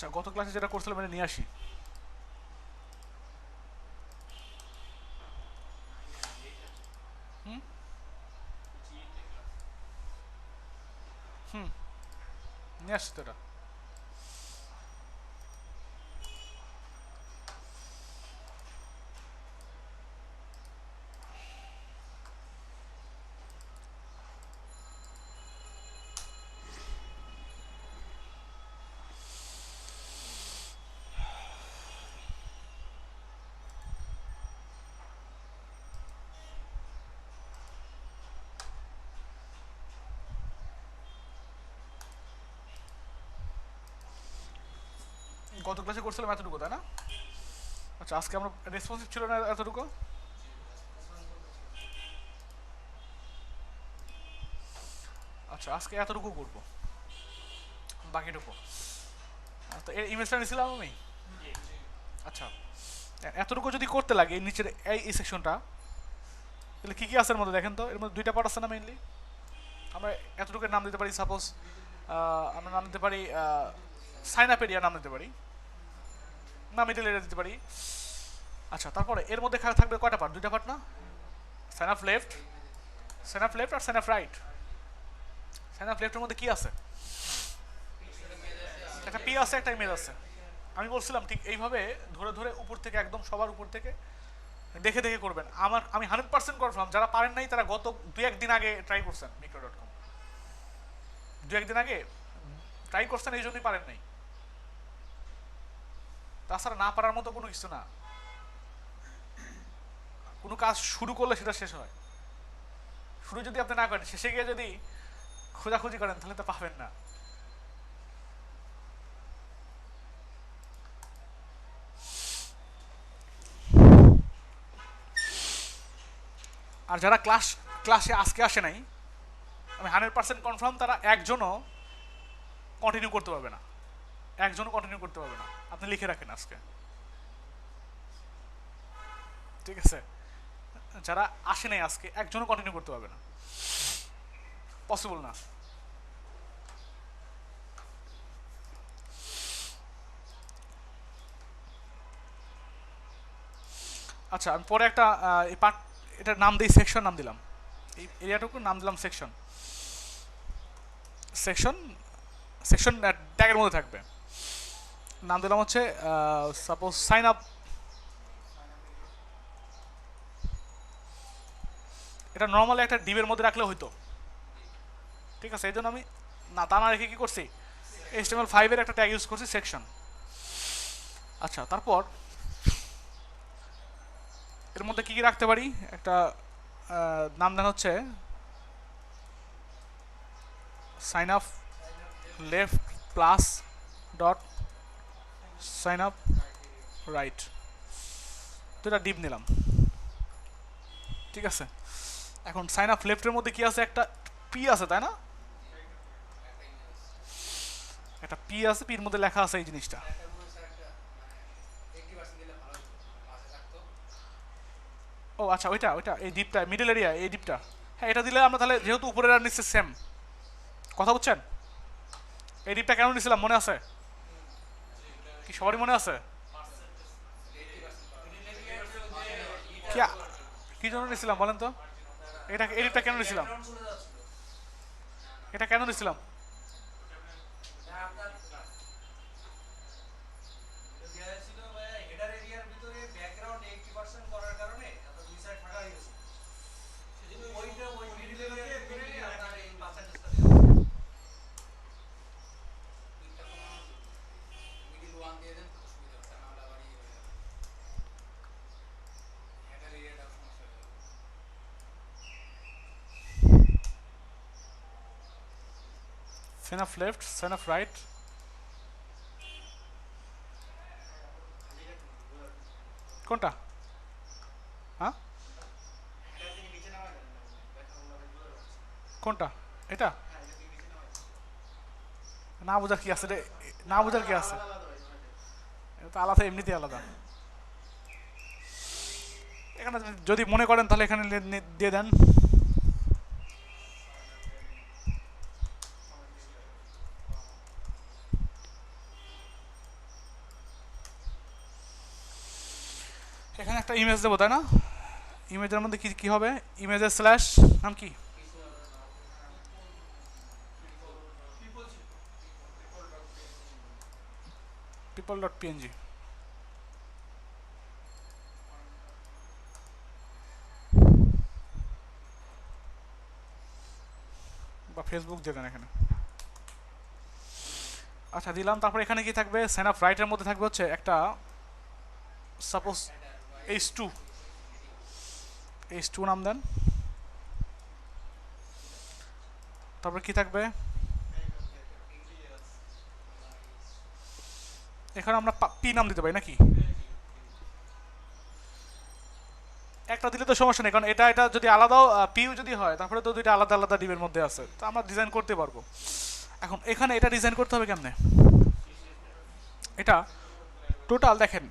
আচ্ছা গত ক্লাসে যেটা করছিলাম এটা নিয়ে আসি। হুম হুম নিয়ে আসছি তো এটা। গত ক্লাসে করছিলাম এতটুকু তাই না? আচ্ছা আজকে আমরা রেসপন্সিভ ছিল না এতটুকু। আচ্ছা আজকে এতটুকু করবো, বাকিটুকু। তো এর ইমেজটা নিয়েছিলাম আমি। আচ্ছা এতটুকু যদি করতে লাগে এই নিচের এই সেকশনটা, তাহলে কী কী আছে এর মধ্যে দেখেন তো। এর মধ্যে দুইটা পার্ট আছে না মেইনলি। আমরা এতটুকুর নাম দিতে পারি সাপোজ, আমরা নাম দিতে পারি সাইন আপ এরিয়া নাম দিতে পারি, না মিডল এরিয়া দিতে পারি। আচ্ছা তারপরে এর মধ্যে থাকবে কয়টা পার্ট? দুইটা পার্ট না? Sign up left, sign up left আর sign up right. Sign up লেফটের মধ্যে কি আছে? একটা পি আছে একটা ইমেজ আছে। আমি বলছিলাম ঠিক এইভাবে ধরে ধরে উপর থেকে একদম সবার উপর থেকে দেখে দেখে করবেন। আমি 100% কনফার্ম যারা পারেন নাই তারা গত দু একদিন আগে ট্রাই করছেন মিক্রো.com, দু একদিন আগে ট্রাই করছেন এই জন্যই পারেন নাই। তাছাড়া না পারার মতো কোনো কিছু না। কোনো কাজ শুরু করলে সেটা শেষ হয়। শুরু যদি আপনি না করেন, শেষে গিয়ে যদি খোঁজাখুঁজি করেন তাহলে তো পাবেন না। আর যারা ক্লাসে আজকে আসে নাই, আমি 100% কনফার্ম তারা একজনও কন্টিনিউ করতে পারবে না। একজনও কন্টিনিউ করতে পারবে না। আপনি লিখে রাখেন আজকে, ঠিক আছে? যারা আসে নাই আজকে একজনও কন্টিনিউ করতে পারবে না, পসিবল না। আচ্ছা আমি পরে একটা এই পার্ট, এটার নাম দিই সেকশন নাম দিলাম, এই এরিয়াটুকুর নাম দিলাম সেকশন। সেকশন সেকশন ট্যাগের মধ্যে থাকবে। নাম দিলাম হচ্ছে সাপোজ সাইন আপ। এটা নর্মালি একটা ডিবের মধ্যে রাখলে হইতো, ঠিক আছে? এই জন্য আমি না তা না রেখে কী করছি, HTML5 এর একটা ট্যাগ ইউজ করছি সেকশন। আচ্ছা তারপর এর মধ্যে কী কী রাখতে পারি, একটা নাম দেন হচ্ছে sign up left plus dot sign up right. তো এটা ডিপ নিলাম, ঠিক আছে? এখন সাইন আপ লেফটের মধ্যে কি আছে, একটা পি আছে তাই না? একটা পি আছে, পির মধ্যে লেখা আছে এই জিনিসটা। ও আচ্ছা ওইটা ওইটা এই ডিপটা মিডল এরিয়া এই ডিপটা। হ্যাঁ এটা দিলে আমরা তাহলে যেহেতু উপরের আর নিচে সেম, কথা বুঝছেন? এই ডিপটা কেন নিছিলাম মনে আছে কি? সবারই মনে আছে? কি কি জন্য নিছিলাম বলেন তো? এটা এই ডিপটা কেন নিছিলাম? এটা কেন নিছিলাম? Sign up left sign up right. কোনটা? হ্যাঁ কোনটা? এটা না বোঝার কি আছে রে? না বোঝার কি আছে? এটা তো আলাদা, এমনিতেই আলাদা। এখানে যদি মনে করেন তাহলে এখানে দিয়ে দেন। এখানে একটা ইমেজ দেবো তাই না? ইমেজের মধ্যে কি কি হবে? ইমেজের স্ল্যাশ নাম কি? people.png বা ফেসবুক দেবেন এখানে। আচ্ছা দিলাম। তারপর এখানে কি থাকবে? সাইন আপ রাইটের মধ্যে থাকবে হচ্ছে একটা সাপোজ h2 h2 নাম দেন। তারপর কি থাকবে? এখানে আমরা পি নাম দিতে পারি নাকি? একটা দিলে তো সমস্যা নেই, কারণ এটা এটা যদি আলাদাও পিউ যদি হয় তারপরে তো দুইটা আলাদা আলাদা ডিবের মধ্যে আছে, তো আমরা ডিজাইন করতে পারবো। এখন এখানে এটা ডিজাইন করতে হবে কেমনে? এটা টোটাল দেখেন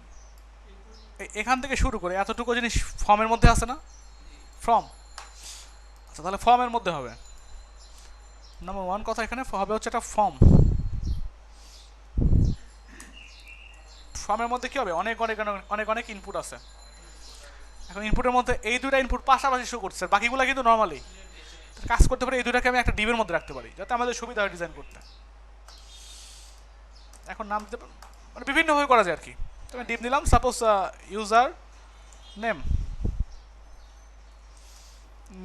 এখান থেকে শুরু করে এতটুকু জিনিস ফর্মের মধ্যে আছে না? ফর্ম। আচ্ছা তাহলে ফর্মের মধ্যে হবে নাম্বার ওয়ান কথা, এখানে হবে হচ্ছে একটা ফর্ম। ফর্মের মধ্যে কি হবে? অনেক অনেক অনেক অনেক ইনপুট আছে। এখন ইনপুটের মধ্যে এই দুইটা ইনপুট পাশাপাশি শো করছে, বাকিগুলো কিন্তু নর্মালি কাজ করতে পারি। এই দুটাকে আমি একটা ডিবের মধ্যে রাখতে পারি যাতে আমাদের সুবিধা হয় ডিজাইন করতে। এখন নাম দিতে মানে বিভিন্নভাবে করা যায় আর কি। তো আমি ডিপ নিলাম, সাপোজ ইউজার নেম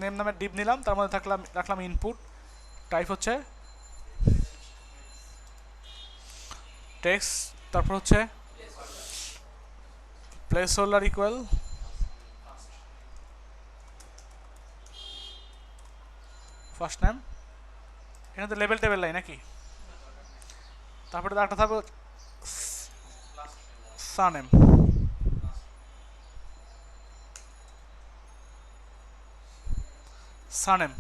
নেম নামে ডিপ নিলাম, তার মধ্যে রাখলাম ইনপুট, টাইপ হচ্ছে টেক্সট, তারপর হচ্ছে place holder equal first name. এখানে তো লেভেল টেবিল নাই নাকি? তারপরে একটা থাকবে surname, surname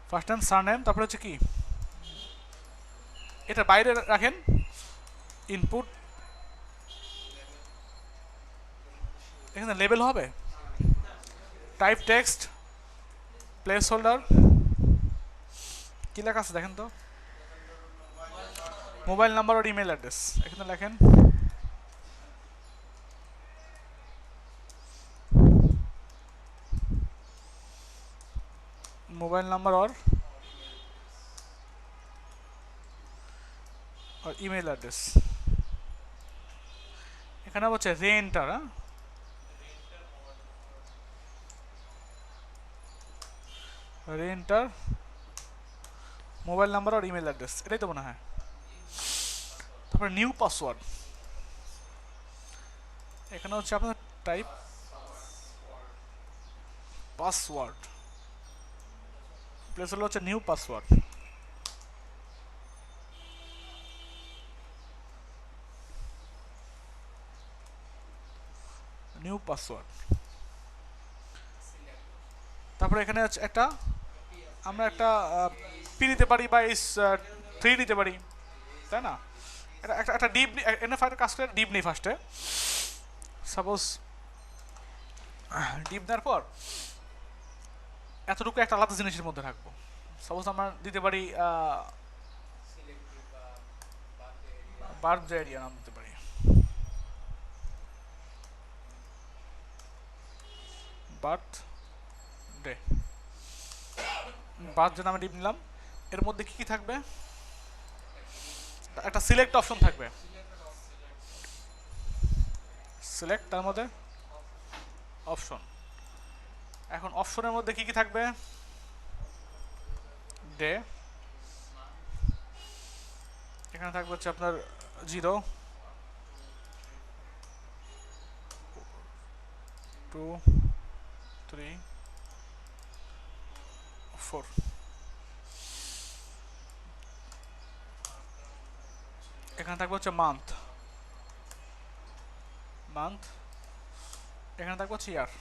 first name surname. তারপরে হচ্ছে কি এটা বাইরে রাখেন ইনপুট, এখানে লেবেল হবে টাইপ টেক্সট প্লেস হোল্ডার, কি লেখা আছে দেখেন তো? মোবাইল নাম্বার আর ইমেল অ্যাড্রেস। এখানে লেখেন মোবাইল নাম্বার और ইমেল অ্যাড্রেস। এখানে হচ্ছে রেন্টার, রেন্টার মোবাইল নাম্বার আর ইমেল অ্যাড্রেস, এটাই তো মনে হয়। তারপরে নিউ পাসওয়ার্ড, এখানে হচ্ছে আপনার টাইপ পাসওয়ার্ড, প্লেস হলো হচ্ছে নিউ পাসওয়ার্ড। New password. তারপরে এখানে হচ্ছে একটা আমরা একটা পি নিতে পারি বা এই 3 নিতে পারি, তাই না? এটা একটা একটা ডিপ এনে ফাইটার কাজ করে ডিপ নেই ফার্স্টে। সাপোজ ডিপ দেওয়ার পর এতটুকু একটা আলাদা জিনিসের মধ্যে রাখবো। সাপোজ আমরা দিতে পারি বার্থডে এরিয়া নাম দিতে পারি, বার্থডে বার্থডে নামে ডিপ নিলাম। এর মধ্যে কি কি থাকবে? একটা সিলেক্ট অপশন থাকবে, সিলেক্ট তার মধ্যে অপশন। এখন অপশনের মধ্যে কি কি থাকবে? ডে, এখানে থাকবে হচ্ছে আপনার 0 2 3 4। এখানে থাকবে হচ্ছে মান্থ, মান্থ। এখানে থাকবে হচ্ছে ইয়ার।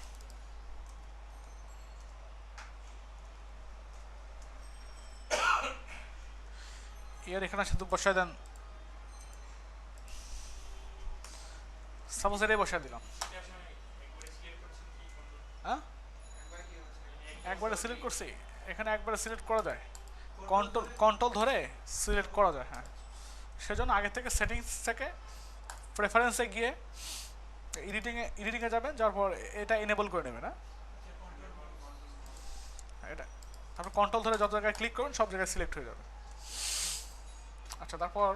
ইয়ার এখানে সাথে বসায় দেন, সাপোজ এটাই বসায় দিলাম। হ্যাঁ একবারে সিলেক্ট করছি, এখানে একবারে সিলেক্ট করা যায়, কন্ট্রোল ধরে সিলেক্ট করা যায়। হ্যাঁ সেজন্য আগে থেকে সেটিংস থেকে প্রেফারেন্সে গিয়ে এডিটিংয়ে যাবেন, যাওয়ার পর এটা এনেবল করে নেবেন। এটা তারপর কন্ট্রোল ধরে যত জায়গায় ক্লিক করুন সব জায়গায় সিলেক্ট হয়ে যাবে। আচ্ছা, তারপর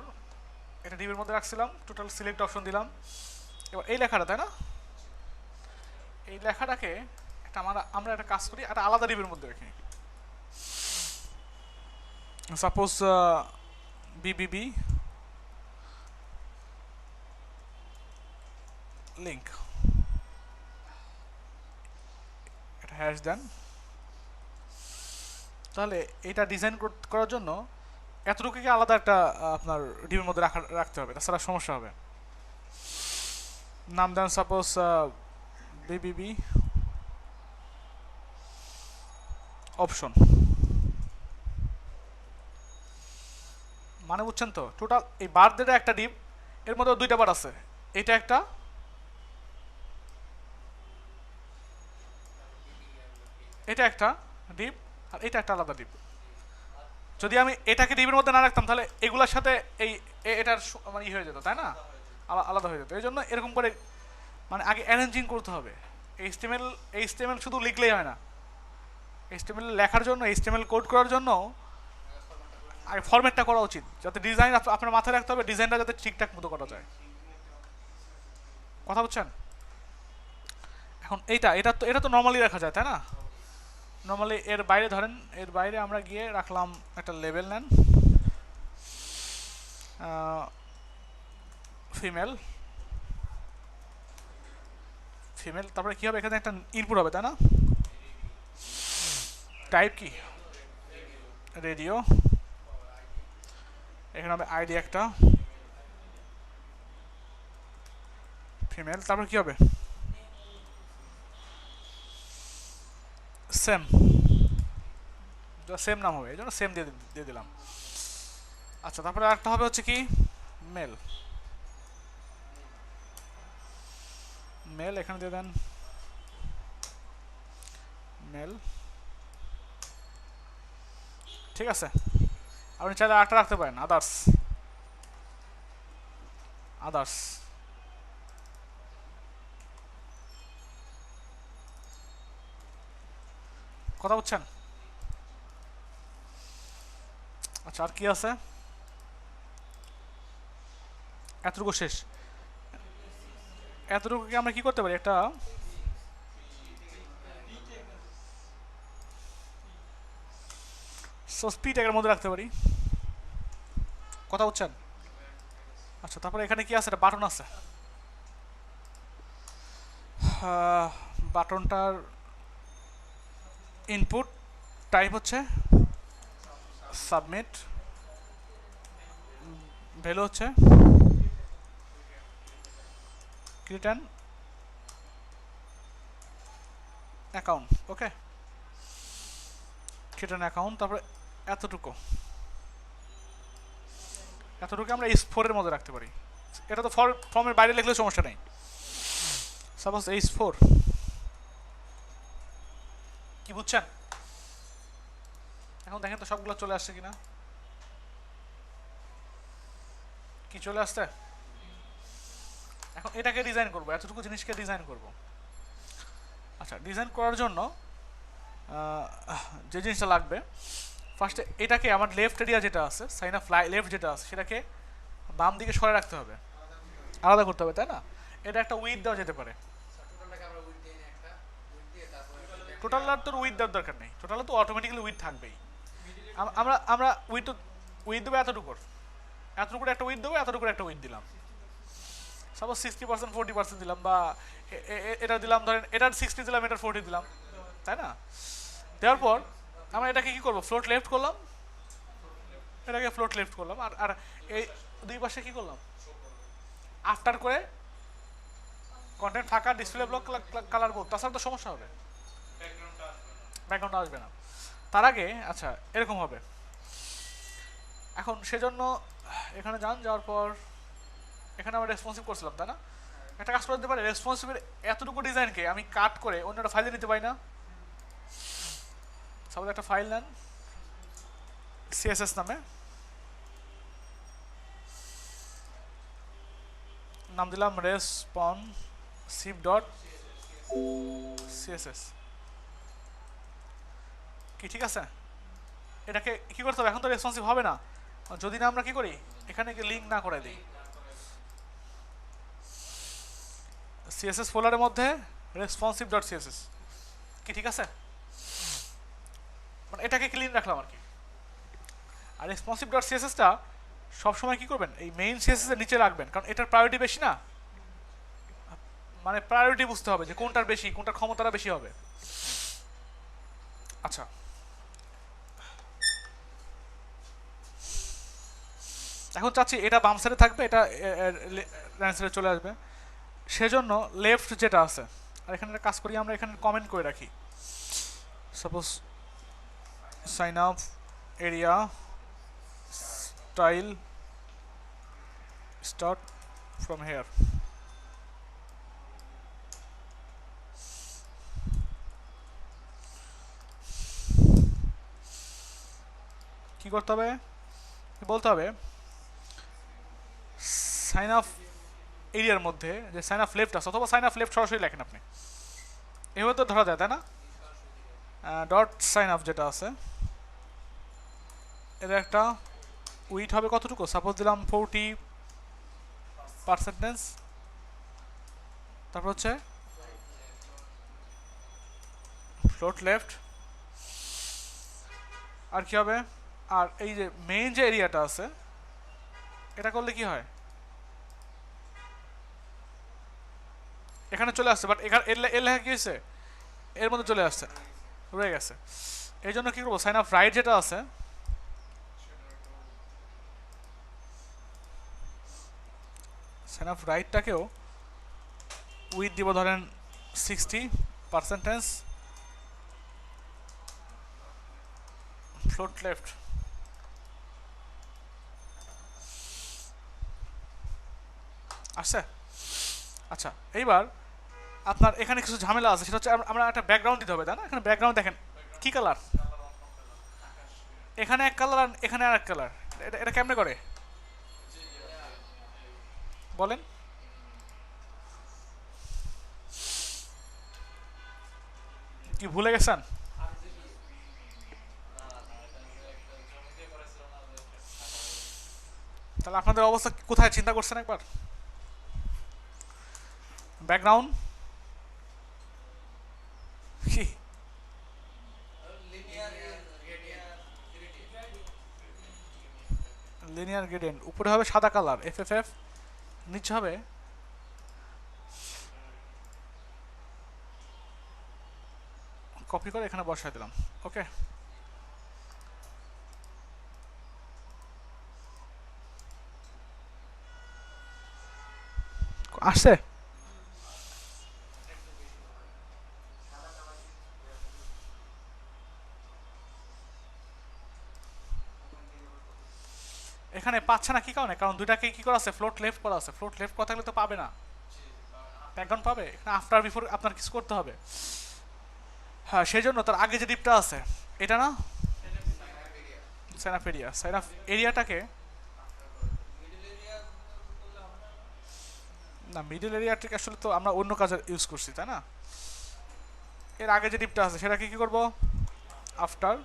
এটা ডিবির মধ্যে রাখছিলাম, টোটাল সিলেক্ট অপশন দিলাম। এবার এই লেখাটা, তাই না, এই লেখাটাকে একটা আমরা একটা কাজ করি, একটা আলাদা ডিবির মধ্যে রাখি। সাপোজ বিবিবি লিঙ্ক, এটা হ্যাশ দেন। তাহলে এটা ডিজাইন করার জন্য এতটুকুকে আলাদা একটা আপনার ডিবির মধ্যে রাখতে হবে, তাছাড়া সমস্যা হবে। নাম দেন সাপোজ বিবিবি অপশন, মানে বুঝছেন তো? টোটাল এই বার যেটা একটা ডিপ, এর মধ্যে দুইটা বার আছে, এটা একটা, এটা একটা ডিপ, আর এটা একটা আলাদা ডিপ। যদি আমি এটাকে ডিপের মধ্যে না রাখতাম তাহলে এগুলোর সাথে এই এটার মানে ই হয়ে যেত, তাই না, আলাদা হয়ে যেত। এই জন্য এরকম করে মানে আগে অ্যারেঞ্জিং করতে হবে। এইচটিএমএল শুধু লিখলেই হয় না, এইচটিএমএল লেখার জন্য, এইচটিএমএল কোড করার জন্য আগে ফরম্যাটটা করা উচিত, যাতে ডিজাইন আপনার মাথায় রাখতে হবে, ডিজাইনটা যাতে ঠিকঠাক মতো করা যায়। কথা বুঝছেন? এখন এটা তো নর্মালি রাখা যায়, তাই না? নর্মালি এর বাইরে ধরেন, এর বাইরে আমরা গিয়ে রাখলাম একটা লেবেল, নেন ফিমেল, তারপরে কি হবে, এখানে একটা ইনপুট হবে, তাই না? টাইপ কি, রেডিও, এখানে হবে আইডি একটা ফিমেল, তারপর কি হবে, সেম নাম হবে, এই জন্য সেম দিয়ে দিলাম। আচ্ছা, তারপরে আরেকটা হবে হচ্ছে কি মেল, এখানে দিয়ে দেন মেল, ঠিক আছে। আপনি চাইলে আরেকটা রাখতে পারেন, আদার্স। কথা বুঝছেন? আচ্ছা, আর কি আছে? এতটুকু শেষ। এতটুকুকে আমরা কি করতে পারি, একটা স্পি ট্যাগের মধ্যে রাখতে পারি। কথা বুঝছেন? আচ্ছা, তারপরে এখানে কি আছে, একটা বাটন আছে, বাটনটার ইনপুট টাইপ হচ্ছে সাবমিট, ভ্যালু হচ্ছে create an account. Okay, create an account. তারপরে এতটুকু আমরা H4 এর মধ্যে রাখতে পারি। এটা তো ফর্মের বাইরে লিখলেও সমস্যা নেই। সাপোজ H4, কি বুঝছেন? এখন দেখেন তো সবগুলো চলে আসছে কিনা, কি চলে আসছে? এখন এটাকে ডিজাইন করব, এতটুকু জিনিসকে ডিজাইন করব। আচ্ছা, ডিজাইন করার জন্য যে জিনিসটা লাগবে, ফার্স্টে এটাকে আমার লেফট এরিয়া যেটা আছে, সাইন অফ লেফট যেটা আছে, সেটাকে বাম দিকে সরে রাখতে হবে, আলাদা করতে হবে, তাই না? এটা একটা উইথ দেওয়া যেতে পারে। টোটাল আর তোর উইথ দেওয়ার দরকার নেই, টোটালে তো অটোমেটিক্যালি উইথ থাকবেই। আমরা উইথ দেবো এতটুকুর একটা উইথ দেবো, এতটুকুর একটা উইথ দিলাম। সাপোজ 60%, 40% দিলাম, বা এটা দিলাম, ধরেন এটার 60 দিলাম, এটার 40 দিলাম, তাই না? দেওয়ার পর আমরা এটাকে কি করবো, ফ্লোট লেফট করলাম, এটাকে ফ্লোট লেফট করলাম, আর এই দুই পাশে কি করলাম, আফটার করে কন্টেন্ট ফাঁকা, ডিসপ্লে ব্লক কালার করব, তাছাড়া তো সমস্যা হবে, ব্যাকগ্রাউন্ড আসবে না। তার আগে আচ্ছা এরকম হবে। এখন সেজন্য এখানে যাওয়ার পর এখানে আমরা রেসপন্সিভ করছিলাম, তাই না? একটা কাজ করে দিতে পারি, রেসপন্সিভের এতটুকু ডিজাইনকে আমি কাট করে অন্য একটা ফাইলে নিতে পারি না? সবাই একটা ফাইল নেন সিএসএস নামে, নাম দিলাম রেসপন্সিভ সিপ ডট সিএসএস কি ঠিক আছে? এটাকে কি করতে হবে? এখন তো রেসপন্সিভ হবে না যদি না আমরা কি করি, এখানে লিঙ্ক না করে দিই সিএসএস ফোল্ডারের মধ্যে রেসপন্সিভ ডট সিএসএস কি ঠিক আছে? মানে এটাকে ক্লিন রাখলাম আর কি। আর রেসপন্সিভ ডট সিএসএসটা সবসময় কি করবেন, এই মেইন সিএসএস এর নিচে রাখবেন, কারণ এটার প্রায়োরিটি বেশি না। মানে প্রায়োরিটি বুঝতে হবে যে কোনটার বেশি, কোনটার ক্ষমতাটা বেশি হবে। আচ্ছা, এখন চাচ্ছি এটা বাম সাইডে থাকবে, এটা ডান সাইডে চলে আসবে, সেজন্য লেফট যেটা আছে, আর এখানে একটা কাজ করি আমরা, এখানে কমেন্ট করে রাখি suppose sign up area style start from here. কি করতে হবে, বলতে হবে সাইন আপ এরিয়ার মধ্যে যে সাইন আপ লেফট আছে, অথবা সাইন আপ লেফট সরাসরি লেখেন আপনি, এভাবে তো ধরা যায় তাই না? ডট সাইন আপ যেটা আছে এর একটা উইথ হবে কতটুকু, সাপোজ দিলাম 40%, তারপর হচ্ছে ফ্লোট লেফট, আর কি হবে, আর এই যে মেইন যে এরিয়াটা আছে এটা করলে কি হয়, এখানে চলে আসছে, বাট এখানে এর লেখা কি হয়েছে, এর মধ্যে চলে আসছে, রয়ে গেছে। এই জন্য কি করবো, সাইন আপ রাইট যেটা আছে সাইন আপ রাইটটাকেও উইথ দিব ধরেন 60%, ফ্লোট লেফট। আসছে? আচ্ছা, এইবার আপনার এখানে কিছু ঝামেলা আছে, সেটা হচ্ছে আমরা একটা ব্যাকগ্রাউন্ড দিতে হবে তাই না? এখানে ব্যাকগ্রাউন্ড দেখেন কি কালার, এখানে এক কালার আর এখানে আর এক কালার, এটা এটা কেমনে করে বলেন? কি ভুলে গেছেন? তাহলে আপনাদের অবস্থা কোথায় চিন্তা করছেন একবার? ব্যাকগ্রাউন্ড কি লিনিয়ার গ্রেডিয়েন্ট, উপরে হবে সাদা কালার এফএফএফ, নিচে হবে কপি করে এখানে বসাই দিলাম। ওকে, আসছে? এখানে পাচ্ছে না কি কারণে? কারণ দুইটাকে কি করা আছে, ফ্লোট লেফট করা আছে। ফ্লোট লেফট করা থাকলে তো পাবে না, ব্যাকগ্রাউন্ড পাবে। এখানে আফটার বিফোর আপনার কিছু করতে হবে। হ্যাঁ, সেই জন্য তার আগে যে ডিপটা আছে এটা না, sign up area, sign up এরিয়াটাকে না, মিডল এরিয়াটাকে আসলে তো আমরা অন্য কাজে ইউজ করছি তাই না? এর আগে যে ডিপটা আছে সেটাকে কি করব, আফটার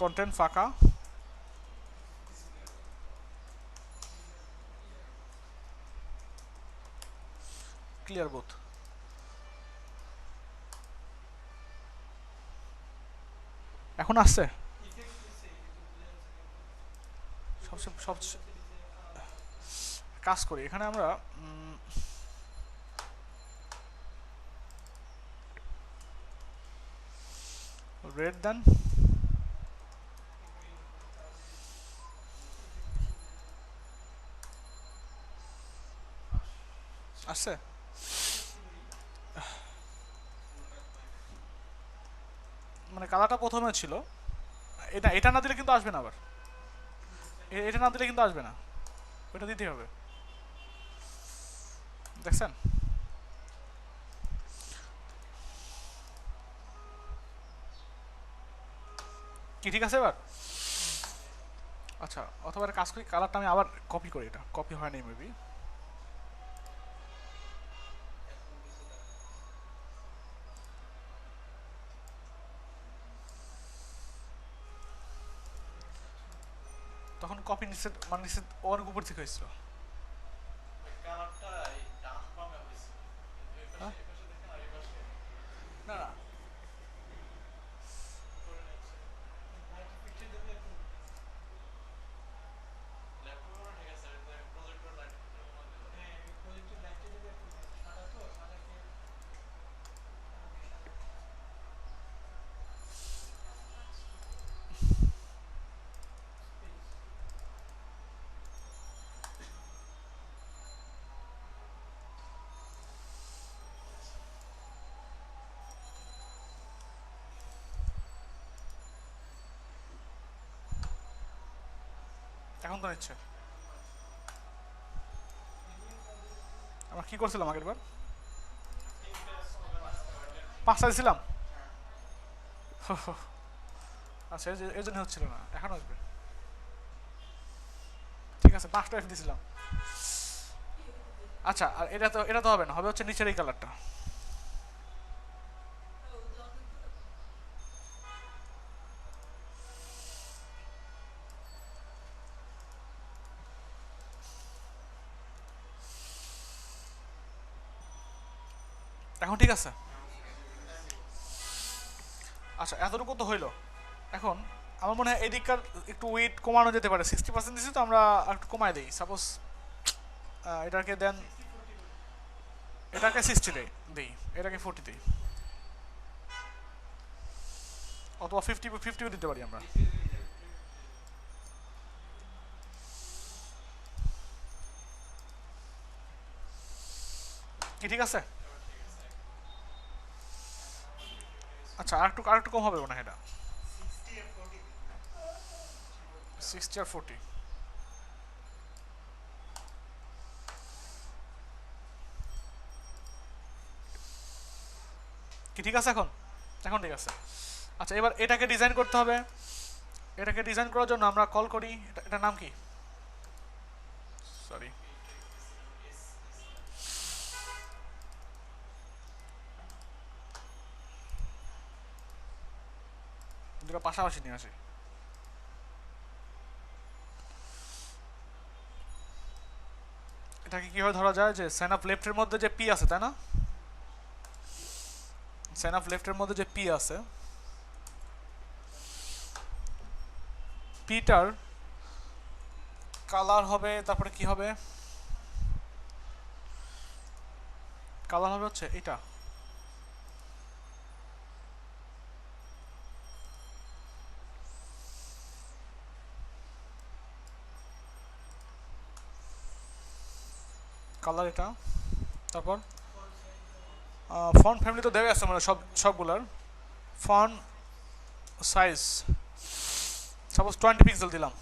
কন্টেন্ট ফাঁকা ক্লিয়ার বোথ। এখন আসছে? সবচেয়ে সবচেয়ে কাজ করি এখানে আমরা রেড দেন, আসছে? মানে কালারটা প্রথমে ছিল, এটা এটা না দিলে কিন্তু আসবে না আবার, এটা না দিলে কিন্তু আসবে না, ওইটা দিতেই হবে। দেখছেন? কি ঠিক আছে এবার? আচ্ছা, অথবা একটা কাজ করি, কালারটা আমি আবার কপি করি, এটা কপি হয় নাই মেবি। তখন কপি নিচে মানে নিচে অনেক উপর থেকে হয়েছিল। হ্যাঁ? না না, এখন তো নিচ্ছে। আমরা কি করছিলাম আগের বার? 5টা দিছিলাম। আচ্ছা, এই জন্য হচ্ছিল না, এখন আসবে। ঠিক আছে, 5টা এফ দিছিলাম। আচ্ছা, আর এটা তো হবে না, হবে হচ্ছে নিচের এই কালারটা। এখন ঠিক আছে। আচ্ছা, এতটুকু তো হইলো। এখন আমার মনে হয় এদিককার একটু ওয়েট কমানো যেতে পারে। 60% দিছি তো, আমরা একটু কমায় দিই। সাপোজ এটাকে দেন, এটাকে 60 দিই, এটাকে 40 দিই, অথবা 50ও দিতে পারি আমরা। কি ঠিক আছে? আচ্ছা, আরেকটু কম হবে মনে হয় এটা। 60 আর 40। কি ঠিক আছে এখন? এখন ঠিক আছে। আচ্ছা, এবার এটাকে ডিজাইন করতে হবে। এটাকে ডিজাইন করার জন্য আমরা কল করি, এটার নাম কি? সরি, দুটো পাশাপাশি নিয়ে আসি। এটাকে কিভাবে ধরা যায়, যে সাইন আপ লেফটের মধ্যে যে পি আছে, তাই না? সাইন আপ লেফটের মধ্যে যে পি আছে, পিটার কালার হবে, তারপরে কি হবে? কালার হবে হচ্ছে এটা। কালার এটা। তারপর ফন্ট ফ্যামিলি তো দেওয়া আছে মানে সবগুলার। ফন্ট সাইজ সাপোজ 20 পিক্সেল দিলাম।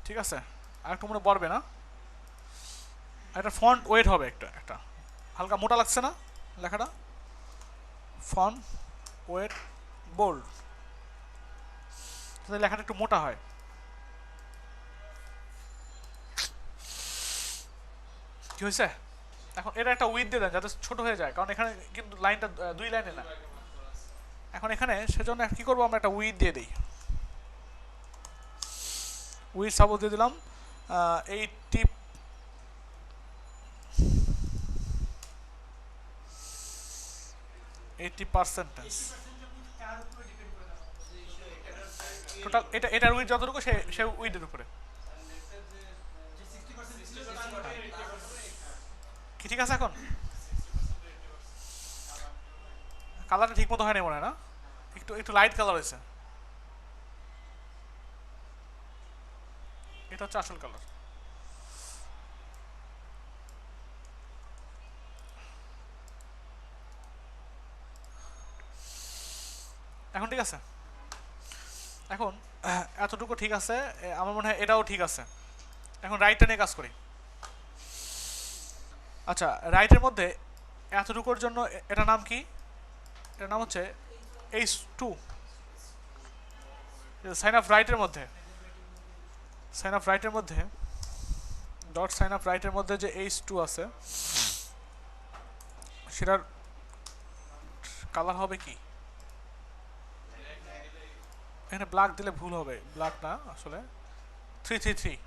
ঠিক আছে, আর একটু মনে পড়বে না? একটা ফন্ট ওয়েট হবে, একটা একটা হালকা মোটা লাগছে না লেখাটা? ফন্ট ওয়েট বোল্ড, যাতে লেখাটা একটু মোটা হয়। কি হয়েছে? এখন এটা একটা উইথ দিয়ে দেন যাতে ছোট হয়ে যায়, কারণ এখানে কিন্তু লাইনটা 2 লাইনে না। এখন এখানে সেজন্য কি করবো, আমরা একটা উইথ দিয়ে দিই। উইথ সাপোজ দিয়ে দিলাম 80 80%। টোটাল এটার উইথ যতটুকু সে উইথের উপরে। কি ঠিক আছে এখন? কালারটা ঠিক মতো হয়নি মনে হয় না, একটু একটু লাইট কালার হয়েছে। এটা হচ্ছে আসল কালার। এখন ঠিক আছে। এখন এতটুকু ঠিক আছে, আমার মনে হয় এটাও ঠিক আছে। এখন রাইটটা নিয়ে কাজ করি। আচ্ছা, রাইটের মধ্যে এতটুকুর জন্য এটা নাম কি? এটার নাম হচ্ছে H2 সাইন অফ রাইটের মধ্যে, সাইন অফ রাইটের মধ্যে ডট সাইন অফ রাইটের মধ্যে যে H2 আছে সেটার কালার হবে কি? এখানে ব্ল্যাক দিলে ভুল হবে, ব্ল্যাক না আসলে 333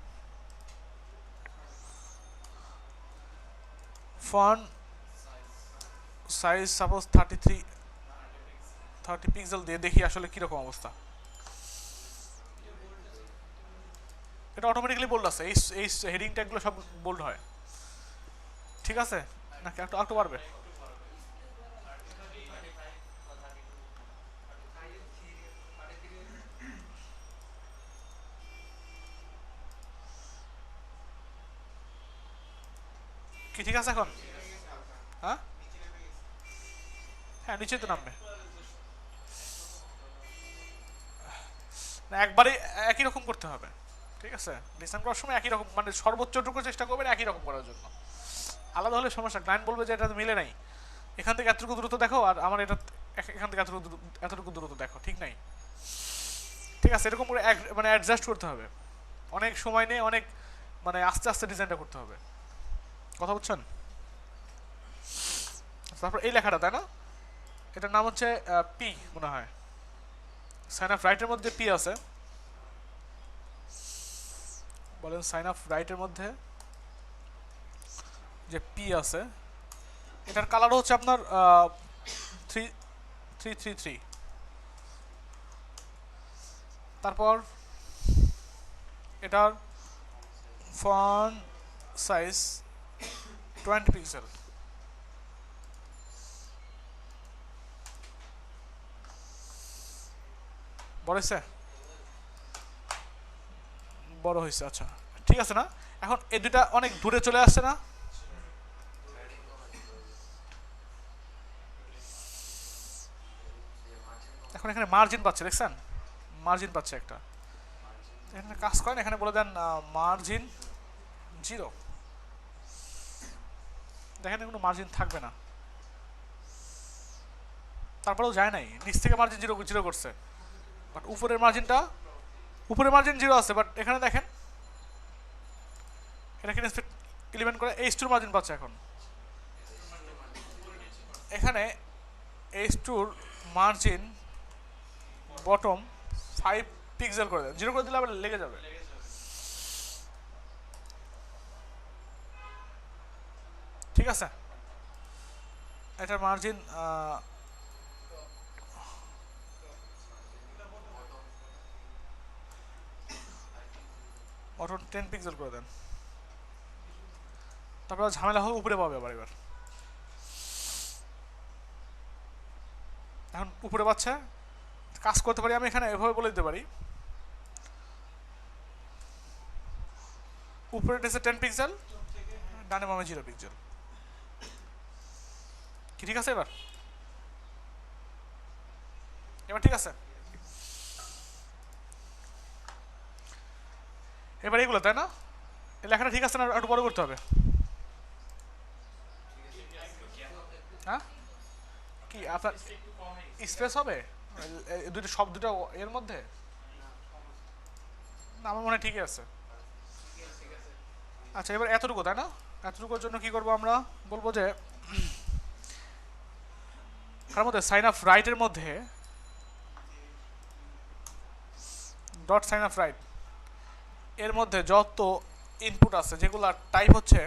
ফন্ট সাইজ সাপোজ 30 পিক্সেল দিয়ে দেখি আসলে কিরকম অবস্থা। এটা অটোমেটিক্যালি বোল্ড আছে, এই হেডিং ট্যাগগুলো সব বোল্ড হয়, ঠিক আছে নাকি একটু একটু বাড়বে? কি ঠিক আছে এখন? হ্যাঁ হ্যাঁ নিচে তো নামবে না, একবারে একই রকম করতে হবে, ঠিক আছে? ডিজাইন করার সময় একই রকম, মানে সর্বোচ্চটুকু চেষ্টা করবেন একই রকম করার জন্য। আলাদা হলে সমস্যা, ক্লায়েন্ট বলবে যে এটা মিলে নাই, এখান থেকে এতটুকু দূরত্ব দেখো আর আমার এটা এখান থেকে এতটুকু দূরত্ব দেখো, ঠিক নাই, ঠিক আছে? এরকম করে মানে অ্যাডজাস্ট করতে হবে, অনেক সময় নিয়ে অনেক মানে আস্তে আস্তে ডিজাইনটা করতে হবে, কথা বুঝছেন? তারপর এই লেখাটা, তাই না? এটার নাম হচ্ছে পি মনে হয়, সাইন অফ রাইটের মধ্যে পি আছে, বলেন সাইন অফ রাইটের মধ্যে যে পি আছে এটার কালার হচ্ছে আপনার 333। তারপর এটার ফন্ট সাইজ 20 পিক্সেল, বড় হয়েছে? বড় হয়েছে, আচ্ছা ঠিক আছে না? এখন এই দুটা অনেক দূরে চলে আসছে না? এখন এখানে মার্জিন পাচ্ছে, দেখছেন? মার্জিন পাচ্ছে একটা, এখানে কাজ করেন, এখানে বলে দেন মার্জিন 0, দেখেন কোনো মার্জিন থাকবে না, তারপরেও যায় নাই, নিচ থেকে মার্জিন 0 করছে, বাট উপরের মার্জিনটা, উপরের মার্জিন 0 আছে, বাট এখানে দেখেন এটা কিনে 11 করে H2 মার্জিন পাচ্ছে। এখন এখানে H2 মার্জিন বটম 5 পিক্সেল করে দেন, 0 করে দিলে আবার লেগে যাবে, ঠিক আছে? এটার মার্জিন বটম 10 পিক্সেল করে দেন, তারপর ঝামেলা হবে উপরে পাবে আবার। এবার এখন উপরে পাচ্ছে, কাজ করতে পারি আমি এখানে এভাবে বলে দিতে পারি, উপরে এসে 10 পিক্সেল, ডানে বামে 0 পিক্সেল, কি ঠিক আছে? এবার এবার ঠিক আছে? এবার এইগুলো, তাই না? এই লেখাটা ঠিক আছে না একটু বড় করতে হবে? হ্যাঁ কি আপনার স্পেস হবে দুটো, সব দুটো এর মধ্যে? না আমার মনে হয় ঠিকই আছে। আচ্ছা এবার এতটুকু, তাই না? এতটুকুর জন্য কি করবো আমরা? বলবো যে তার মধ্যে সাইন অফ রাইটের মধ্যে ডট সাইন অফ রাইট এর মধ্যে যত ইনপুট আছে যেগুলো টাইপ হচ্ছে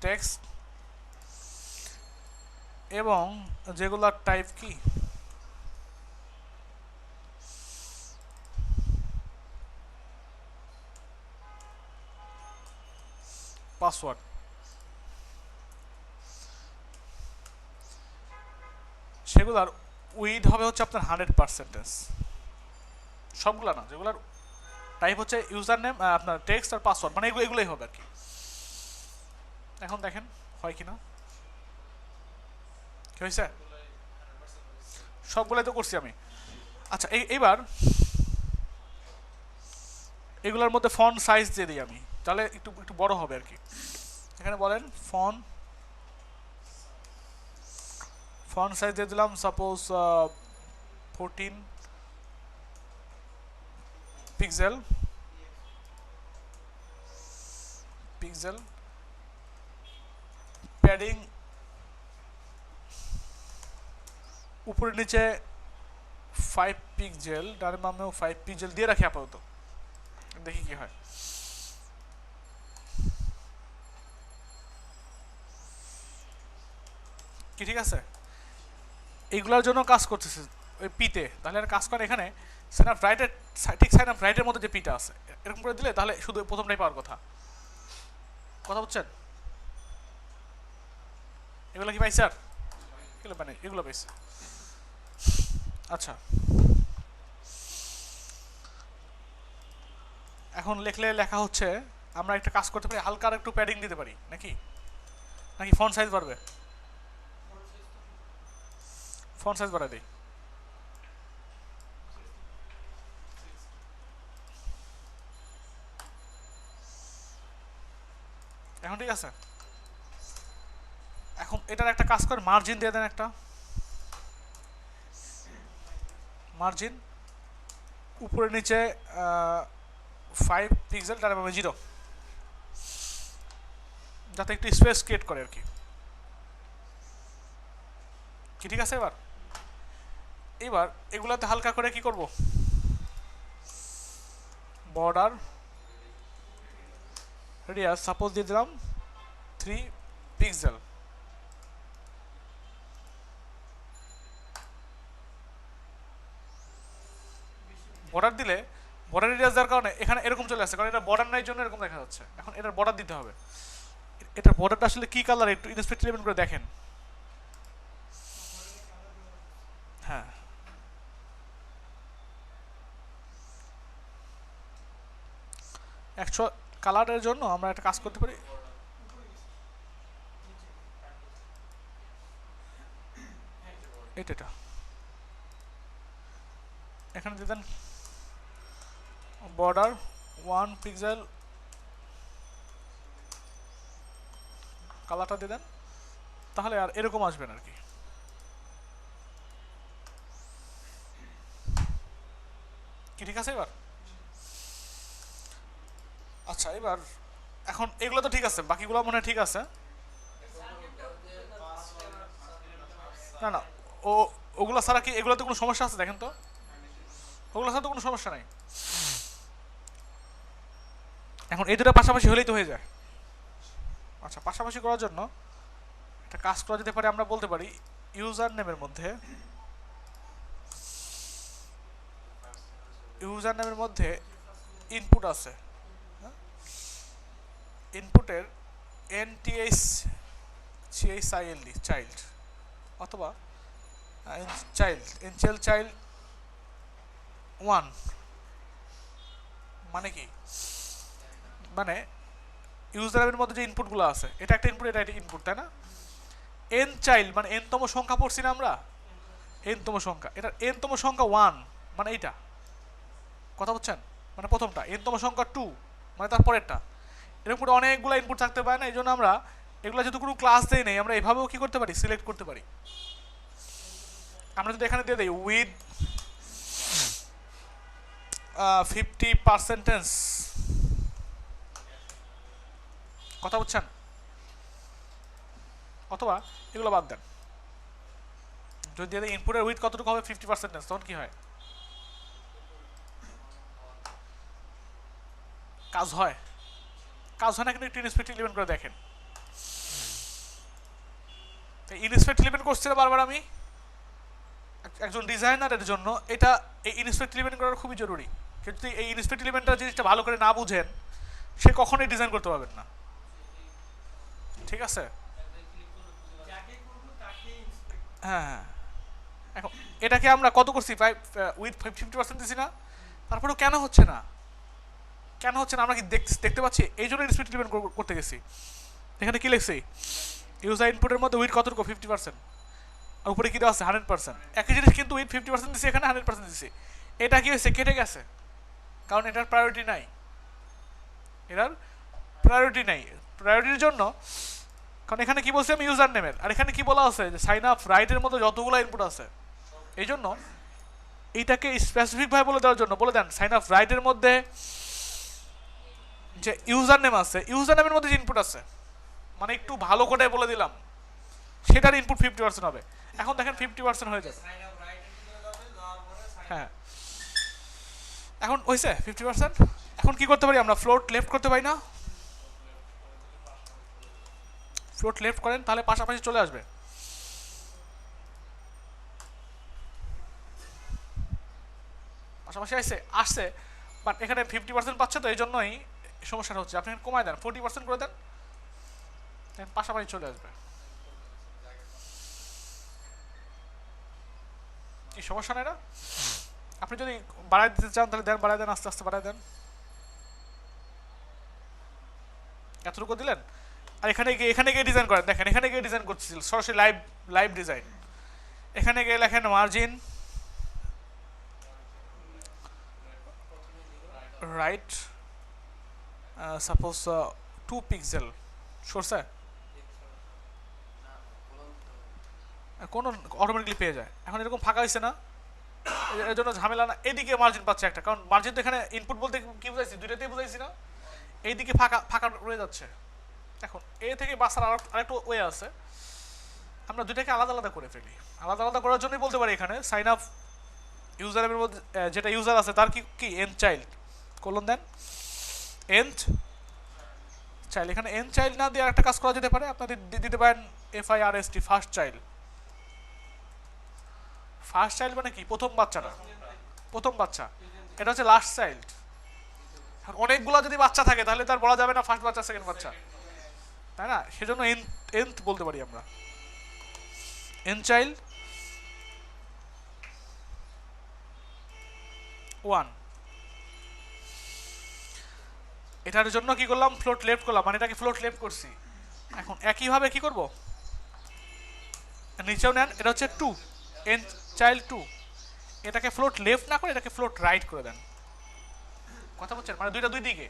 টেক্সট এবং যেগুলো টাইপ কি পাসওয়ার্ড, সেগুলার উইড হবে হচ্ছে আপনার 100%, সবগুলা না, যেগুলার টাইপ হচ্ছে ইউজার নেম, আপনার টেক্সট আর পাসওয়ার্ড, মানে এগুলোই হবে আর কি। এখন দেখেন হয় কিনা, কি হয়েছে? সবগুলাই তো করছি আমি। আচ্ছা এইবার এগুলোর মধ্যে ফন্ট সাইজ দিয়ে দিই আমি, তাহলে একটু একটু বড় হবে আর কি। এখানে বলেন ফন্ট সাইজ দিয়ে দিলাম সাপোজ 14 পিক্সেল প্যাডিং উপরে নিচে 5 পিক্সেল, ডানে বামেও 5 পিক্সেল দিয়ে রাখি আপাতত, দেখি কি হয়। কি ঠিক আছে? এইগুলোর জন্য কাজ করতেছে ওই পিতে, তাহলে আর কাজ করে এখানে সাইন আপ রাইটের, ঠিক সাইন আপ রাইটের মধ্যে যে পিটা আছে এরকম করে দিলে তাহলে শুধু প্রথমটাই পাওয়ার কথা। কথা বুঝছেন? এগুলো কি পাইছে? আর এগুলো মানে এগুলো পাইছে। আচ্ছা, এখন লিখলে লেখা হচ্ছে, আমরা একটা কাজ করতে পারি, হালকা একটু প্যাডিং দিতে পারি নাকি নাকি ফন্ট সাইজ বাড়বে? ফন্ট সাইজ বাড়াই দিই। এখন ঠিক আছে? এখন এটার একটা কাজ করে মার্জিন দিয়ে দেন, একটা মার্জিন উপরে নিচে 5 পিক্সেল, তার মানে 0, যাতে একটু স্পেস ক্রিয়েট করে আর কি। কি ঠিক আছে? এবার এগুলাতে হালকা করে কি করব, বর্ডার রেডিয়াস সাপোজ দিয়ে দিলাম 3 পিক্সেল। বর্ডার দিলে বর্ডার রেডিয়াস দেওয়ার কারণে এখানে এরকম চলে আসছে, কারণ এটা বর্ডার নাই জন্য এরকম দেখা যাচ্ছে। এখন এটার বর্ডার দিতে হবে। এটার বর্ডারটা আসলে কি কালার একটু ইনস্পেক্ট ইলেভেন করে দেখেন। হ্যাঁ, অ্যাকচুয়াল কালারের জন্য আমরা একটা কাজ করতে পারি, এটা এখানে দিয়ে দেন বর্ডার 1 পিক্সেল, কালারটা দিয়ে দেন, তাহলে আর এরকম আসবেন আর কি। কি ঠিক আছে? আচ্ছা, এবার এখন এগুলো তো ঠিক আছে, বাকিগুলো মনে হয় ঠিক আছে। না না, ও ওগুলো ছাড়া কি এগুলোতে কোনো সমস্যা আছে? দেখেন তো, ওগুলো ছাড়া তো কোনো সমস্যা নাই। এখন এই দুটো পাশাপাশি হলেই তো হয়ে যায়। আচ্ছা, পাশাপাশি করার জন্য একটা কাজ করা যেতে পারে, আমরা বলতে পারি ইউজার নেমের মধ্যে ইনপুট আছে, ইনপুটের NTHCHILD চাইল্ড, অথবা চাইল্ড 1, মানে কি, মানে ইউজারের মধ্যে যে ইনপুটগুলো আছে, এটা একটা ইনপুট, এটা একটা ইনপুট, তাই না? এন চাইল্ড মানে এনতম সংখ্যা পড়ছি না আমরা, এনতম সংখ্যা, এটা এনতম সংখ্যা 1 মানে এইটা, কথা বলছেন? মানে প্রথমটা এনতম সংখ্যা 2 মানে তারপরেরটা, এরকম করে অনেকগুলো ইনপুট থাকতে পারে না। এই জন্য আমরা এগুলো যেহেতু কোনো ক্লাস দেই নেই, আমরা এভাবেও কি করতে পারি, সিলেক্ট করতে পারি। আমরা যদি এখানে দিয়ে দিই উইথ 50%, কথা বুঝছেন? অথবা এগুলো বাদ দেন, যদি ইনপুটের উইথ কতটুকু হবে 50%, তখন কি হয়? কাজ হয় না, কিন্তু একটু ইনস্পেক্ট ইলেভেন করে দেখেন। ইনস্পেক্ট ইলেভেন করছি বারবার আমি, একজন ডিজাইনারের জন্য এটা, এই ইনস্পেক্ট ইলেভেন করা খুবই জরুরি। যদি এই ইনস্পেক্ট ইলেভেনটা জিনিসটা ভালো করে না বুঝেন, সে কখনোই ডিজাইন করতে পারবেন না। ঠিক আছে? হ্যাঁ, এখন এটাকে আমরা কত করছি, উইথ 50% দিছি না, তারপরেও কেন হচ্ছে না আমরা কি দেখতে পাচ্ছি? এই জন্য ইনস্পেক্ট ইলেভেন করতে গেছি। এখানে কি লিখছি, ইউজার ইনপুটের মধ্যে উইথ কতটুকু 50%, আর উপরে কি দেওয়া আছে 100%। একই জিনিস কিন্তু উইথ 50% দিছি, এখানে 100% দিছি। এটা কি হয়েছে, কেটে গেছে, কারণ এটার প্রায়োরিটি নাই, প্রায়োরিটির জন্য, কারণ এখানে কি বলছি আমি ইউজার নেমের, আর এখানে কি বলা আছে যে সাইন আপ রাইটের মতো যতগুলো ইনপুট আছে, এই জন্য এইটাকে স্পেসিফিকভাবে বলে দেওয়ার জন্য বলে দেন সাইন আপ রাইটের মধ্যে যে ইউজার নেম আছে, ইউজার নেমের মধ্যে যে ইনপুট আছে, মানে একটু ভালো করে বলে দিলাম, সেটার ইনপুট 50% হবে। এখন দেখেন 50% হয়ে যাবে। হ্যাঁ, এখন হয়েছে 50%। এখন কি করতে পারি আমরা, ফ্লোট লেফট করতে পারি না? ফ্লোট লেফট করেন তাহলে পাশাপাশি চলে আসবে। পাশাপাশি আসছে, বাট এখানে 50% পাচ্ছে, তো এই জন্যই সমস্যাটা হচ্ছে। আপনি কমায় দেন, 40% করে দেন, পাশাপাশি চলে আসবে। কি সমস্যা নেই না? আপনি যদি বাড়াই দিতে চান তাহলে দেন, বাড়াই দেন, আস্তে আস্তে বাড়াই দেন। এতটুকু দিলেন, আর এখানে গিয়ে ডিজাইন করেন। দেখেন এখানে গিয়ে ডিজাইন করতেছিল সরাসরি লাইভ ডিজাইন। এখানে গিয়ে লেখেন মার্জিন রাইট সাপোজ 2 পিক্সেল সরছে, কোনো অটোমেটিকলি পেয়ে যায়। এখন এরকম ফাঁকা হয়েছে না, এর জন্য ঝামেলা না। এদিকে মার্জিন পাচ্ছে একটা, কারণ মার্জিন তো এখানে ইনপুট বলতে কি বুঝাইছি, দুইটাতেই বুঝাইছি না। এইদিকে ফাঁকা ফাঁকা রয়ে যাচ্ছে। এখন এ থেকে বাঁচার আরেকটু ওয়ে আছে, আমরা দুইটাকে আলাদা আলাদা করে ফেলি। আলাদা আলাদা করার জন্যই বলতে পারি এখানে সাইন আপ ইউজারের মধ্যে যেটা ইউজার আছে তার কি এন চাইল্ড কোলন দেন, এন্ড চাইল্ড। এখানে এন চাইল্ড না দিয়ে একটা কাজ করা যেতে পারে, আপনাদের দিতে পারেন FIRST first child. First child মানে কি, প্রথম বাচ্চাটা, প্রথম বাচ্চা। এটা হচ্ছে লাস্ট চাইল্ড। অনেকগুলো যদি বাচ্চা থাকে তাহলে তার বলা যাবে না ফার্স্ট বাচ্চা সেকেন্ড বাচ্চা, তাই না? সেজন্য এনথ বলতে পারি আমরা, এন চাইল্ড 1। এটার জন্য কি করলাম, ফ্লোট লেফট করলাম, মানে এটাকে ফ্লোট লেফট করছি। এখন একইভাবে কি করব, নিচেও নেন, এটা হচ্ছে 2, এন চাইল্ড 2। এটাকে ফ্লোট লেফট না করে এটাকে ফ্লোট রাইট করে দেন। কথা বলছেন, মানে দুইটা দুই দিকে,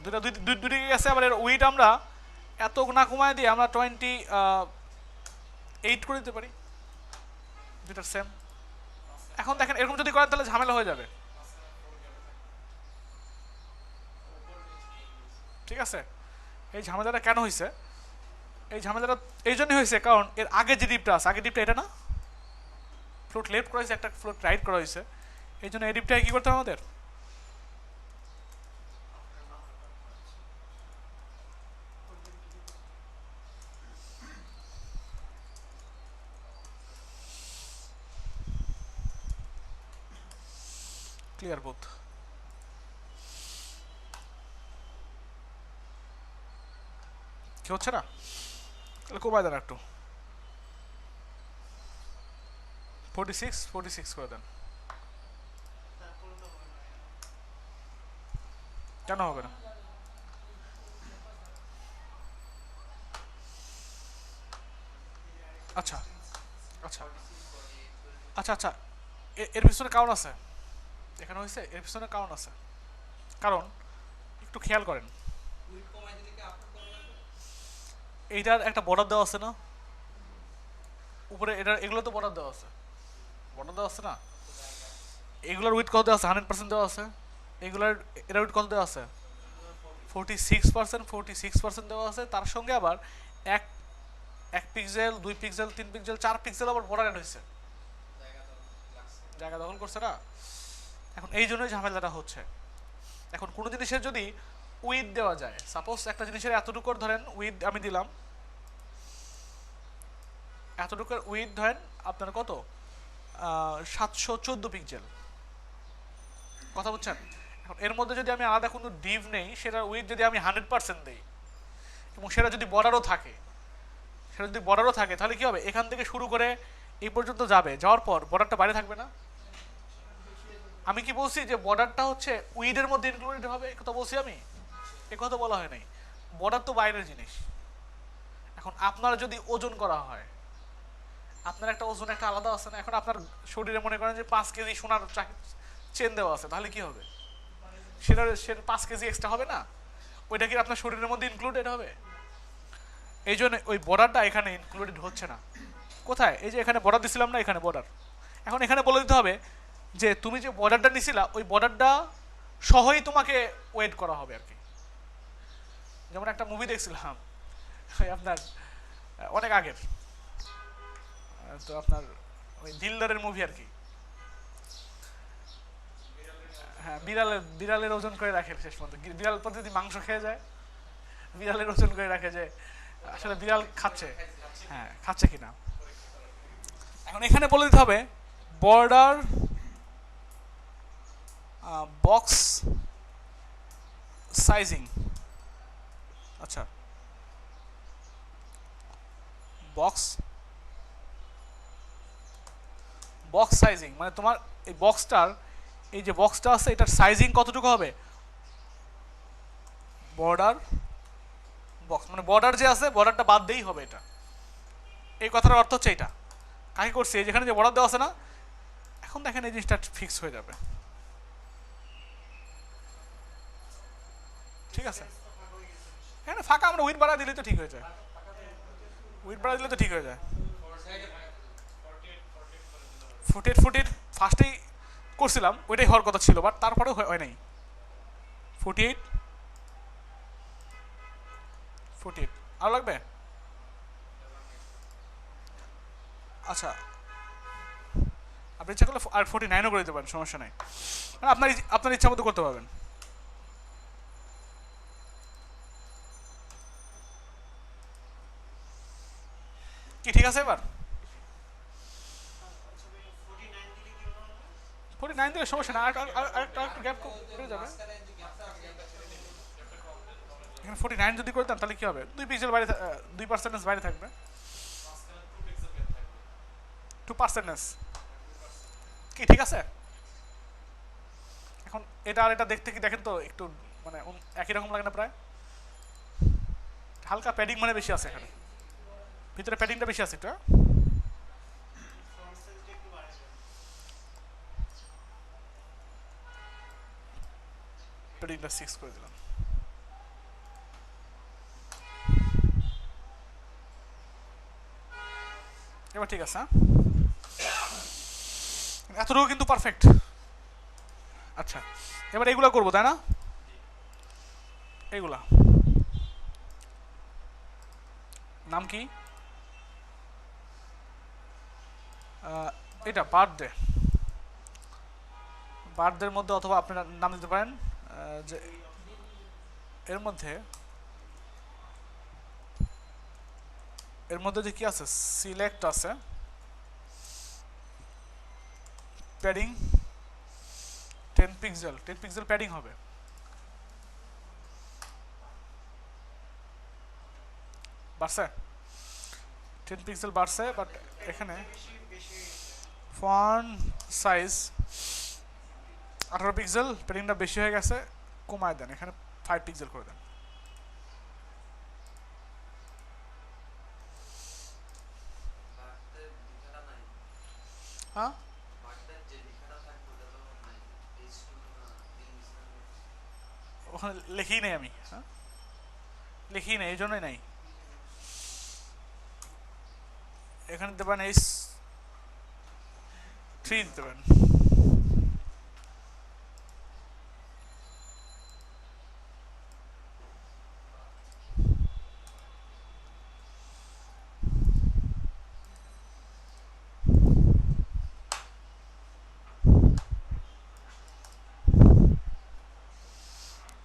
দুইটা দুই দিকে গেছে। আবার এর উইট আমরা এত না কমায় দিয়ে আমরা 28 করে দিতে পারি, দুইটার সেম। এখন দেখেন এরকম যদি করেন তাহলে ঝামেলা হয়ে যাবে, ঠিক আছে? এই ঝামেলাটা কেন হয়েছে, এই ঝামেলাটা এই জন্যই হয়েছে কারণ এর আগে যে ডিপটা আছে, আগে ডিপটা এটা না, ফ্লোট লেফট করা হয়েছে, একটা ফ্লোট রাইট করা হয়েছে। এই জন্য এই ডিপটাকে কি করতে হবে আমাদের, ক্লিয়ার বোধ? কি হচ্ছে না? তাহলে কমায় দেন একটু, 46 করে দেন। কেন হবে না? আচ্ছা আচ্ছা আচ্ছা আচ্ছা, এর পিছনে কারণ আছে, এখানে হয়েছে এর পিছনে কারণ আছে। কারণ একটু খেয়াল করেন, এইটার একটা বর্ডার দেওয়া আছে না উপরে, এগুলো তো বর্ডার দেওয়া আছে, বর্ডার দেওয়া আছে না? এগুলোর উইথ কত দেওয়া আছে, 100% দেওয়া আছে। এগুলোর এটার উইথ কত দেওয়া আছে, 46% দেওয়া আছে। তার সঙ্গে আবার এক এক পিক্সেল, 2 পিক্সেল, 3 পিক্সেল, 4 পিক্সেল আবার বর্ডার এড হয়েছে, জায়গা দখল করছে না? এখন এই জন্যই ঝামেলাটা হচ্ছে। এখন কোনো জিনিসের যদি উইথ দেওয়া যায়, সাপোজ একটা জিনিসের এতটুকুর ধরেন উইথ আমি দিলাম, এতটুকুর উইথ ধরেন আপনার কত, 714 পিক্সেল। কথা বুঝছেন? এখন এর মধ্যে যদি আমি আলাদা কোনো ডিভ নেই, সেটার উইথ যদি আমি 100% দেই এবং সেটা যদি বর্ডারও থাকে, তাহলে কি হবে, এখান থেকে শুরু করে এই পর্যন্ত যাবে, যাওয়ার পর বর্ডারটা বাইরে থাকবে না? আমি কি বলছি যে বর্ডারটা হচ্ছে উইথের মধ্যে ইনক্লুডেড হবে, কথা বলছি আমি? এ কথা বলা হয় নাই, বর্ডার তো বাইরের জিনিস। এখন আপনার যদি ওজন করা হয়, আপনার একটা ওজন একটা আলাদা আছে না? এখন আপনার শরীরে মনে করেন যে 5 কেজি সোনার চেন দেওয়া আছে, তাহলে কি হবে, সেটা 5 কেজি এক্সট্রা হবে না? ওইটা কি আপনার শরীরের মধ্যে ইনক্লুডেড হবে? এই জন্য ওই বর্ডারটা এখানে ইনক্লুডেড হচ্ছে না। কোথায়? এই যে এখানে বর্ডার দিছিলাম না, এখানে বর্ডার। এখন এখানে বলে দিতে হবে যে তুমি যে বর্ডারটা নিছিলা ওই বর্ডারটা সহই তোমাকে ওয়েট করা হবে আর কি। যেমন একটা মুভি দেখছিলাম ওই আপনার অনেক আগের, তো আপনার ওই দিলদারের মুভি আর কি। হ্যাঁ, বিড়ালের ওজন করে রাখে শেষ পর্যন্ত। বিড়াল প্রতিদিন মাংস খেয়ে যায়, বিড়ালের ওজন করে রাখে যে আসলে বিড়াল খাচ্ছে, হ্যাঁ খাচ্ছে কিনা। এখন এখানে বলে দিতে হবে বর্ডার বক্স সাইজিং। আচ্ছা, বক্স সাইজিং মানে তোমার এই বক্সটার, এই যে বক্সটা আছে এটার সাইজিং কতটুকু হবে? বর্ডার বক্স মানে বর্ডার যে আছে বর্ডারটা বাদ দিয়েই হবে এটা। এই কথার অর্থ হচ্ছে এটা কাকে করছে, যেখানে যে বর্ডার দেওয়া আছে না, এখন দেখেন এই জিনিসটা ফিক্স হয়ে যাবে। ঠিক আছে, হ্যাঁ ফাঁকা আমরা উইথ বাড়া দিলে তো ঠিক হয়ে যায়, উইথ বাড়া দিলে তো ঠিক হয়ে যায়। ফুটের ফার্স্টেই করছিলাম, ওইটাই হওয়ার কথা ছিল, বাট তারপরেও হয় নাই। 48 আরো লাগবে। আচ্ছা, আপনি ইচ্ছা করলে আর 49ও করে দিতে পারেন, সমস্যা নাই। আপনার ইচ্ছা মতো করতে পারবেন। কি ঠিক আছে? এবার 49 দিলে সমস্যা না, আরেকটা গ্যাপ বেড়ে যাবে। এখানে 49 যদি করে দেন তাহলে কি হবে? 2 পিক্সেল বাইরে, 2% বাইরে থাকবে। 2% কি ঠিক আছে? এখন এটা আর এটা দেখতে কি দেখেন তো একটু মানে একই রকম লাগে না প্রায়? হালকা প্যাডিং মানে বেশি আছে এখানে, ভিতরে প্যাডিংটা বেশি আছে একটু। প্যাডিংটা 6 করে দিলাম। এবার ঠিক আছে, এতটুকু কিন্তু পারফেক্ট। আচ্ছা, এবার এগুলা করবো তাই না? এগুলা নাম কি? এটা বার্থডে, বার্থডের মধ্যে অথবা আপনারা নাম দিতে পারেন যে এর মধ্যে যে কি আছে, সিলেক্ট আছে, প্যাডিং 10 পিক্সেল প্যাডিং হবে। বাড়ছে 10 পিক্সেল বাড়ছে, বাট এখানে ফন্ট সাইজ 18 পিক্সেল, প্যাডিংটা বেশি হয়ে গেছে, কমায় দেন, এখানে 5 পিক্সেল করে দেন। হ্যাঁ, ওখানে লিখেই নেই আমি, হ্যাঁ লিখেই নেই, এই জন্যই নাই। এখানে দিতে পারেন H3 দিতে পারেন।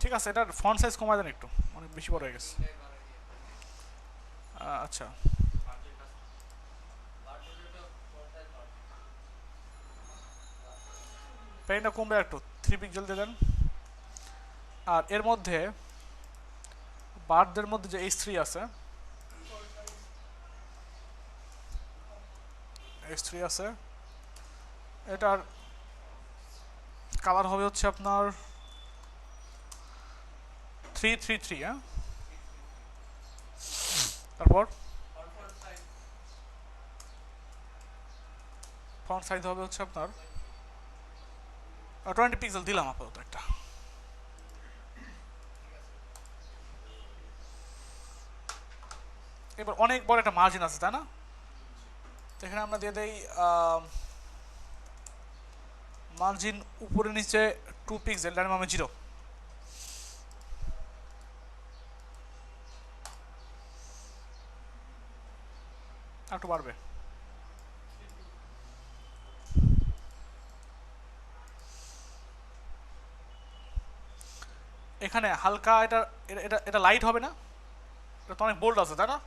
ঠিক আছে, এটার ফন্ট সাইজ কমায় দেন একটু, অনেক বেশি বড় হয়ে গেছে। আচ্ছা, প্যাডিংটা কমবে একটু, 3 পিক্সেল দিয়ে দেন। আর এর মধ্যে বার্থদের মধ্যে যে H3 আছে, এটার কালার হবে হচ্ছে আপনার 333। হ্যাঁ, তারপর ফন্ট সাইজ হবে হচ্ছে আপনার 20 পিক্সেল দিলাম আপাতত একটা। এবার অনেক বড় একটা মার্জিন আছে, তাই না? তো এখানে আমরা দিয়ে দেই মার্জিন উপরে নিচে 2 পিক্সেল, ডান বামে 0। একটু বাড়বে। এখানে হালকা এটা এটা এটা লাইট হবে না, এটা তো অনেক বোল্ড আছে, তাই না?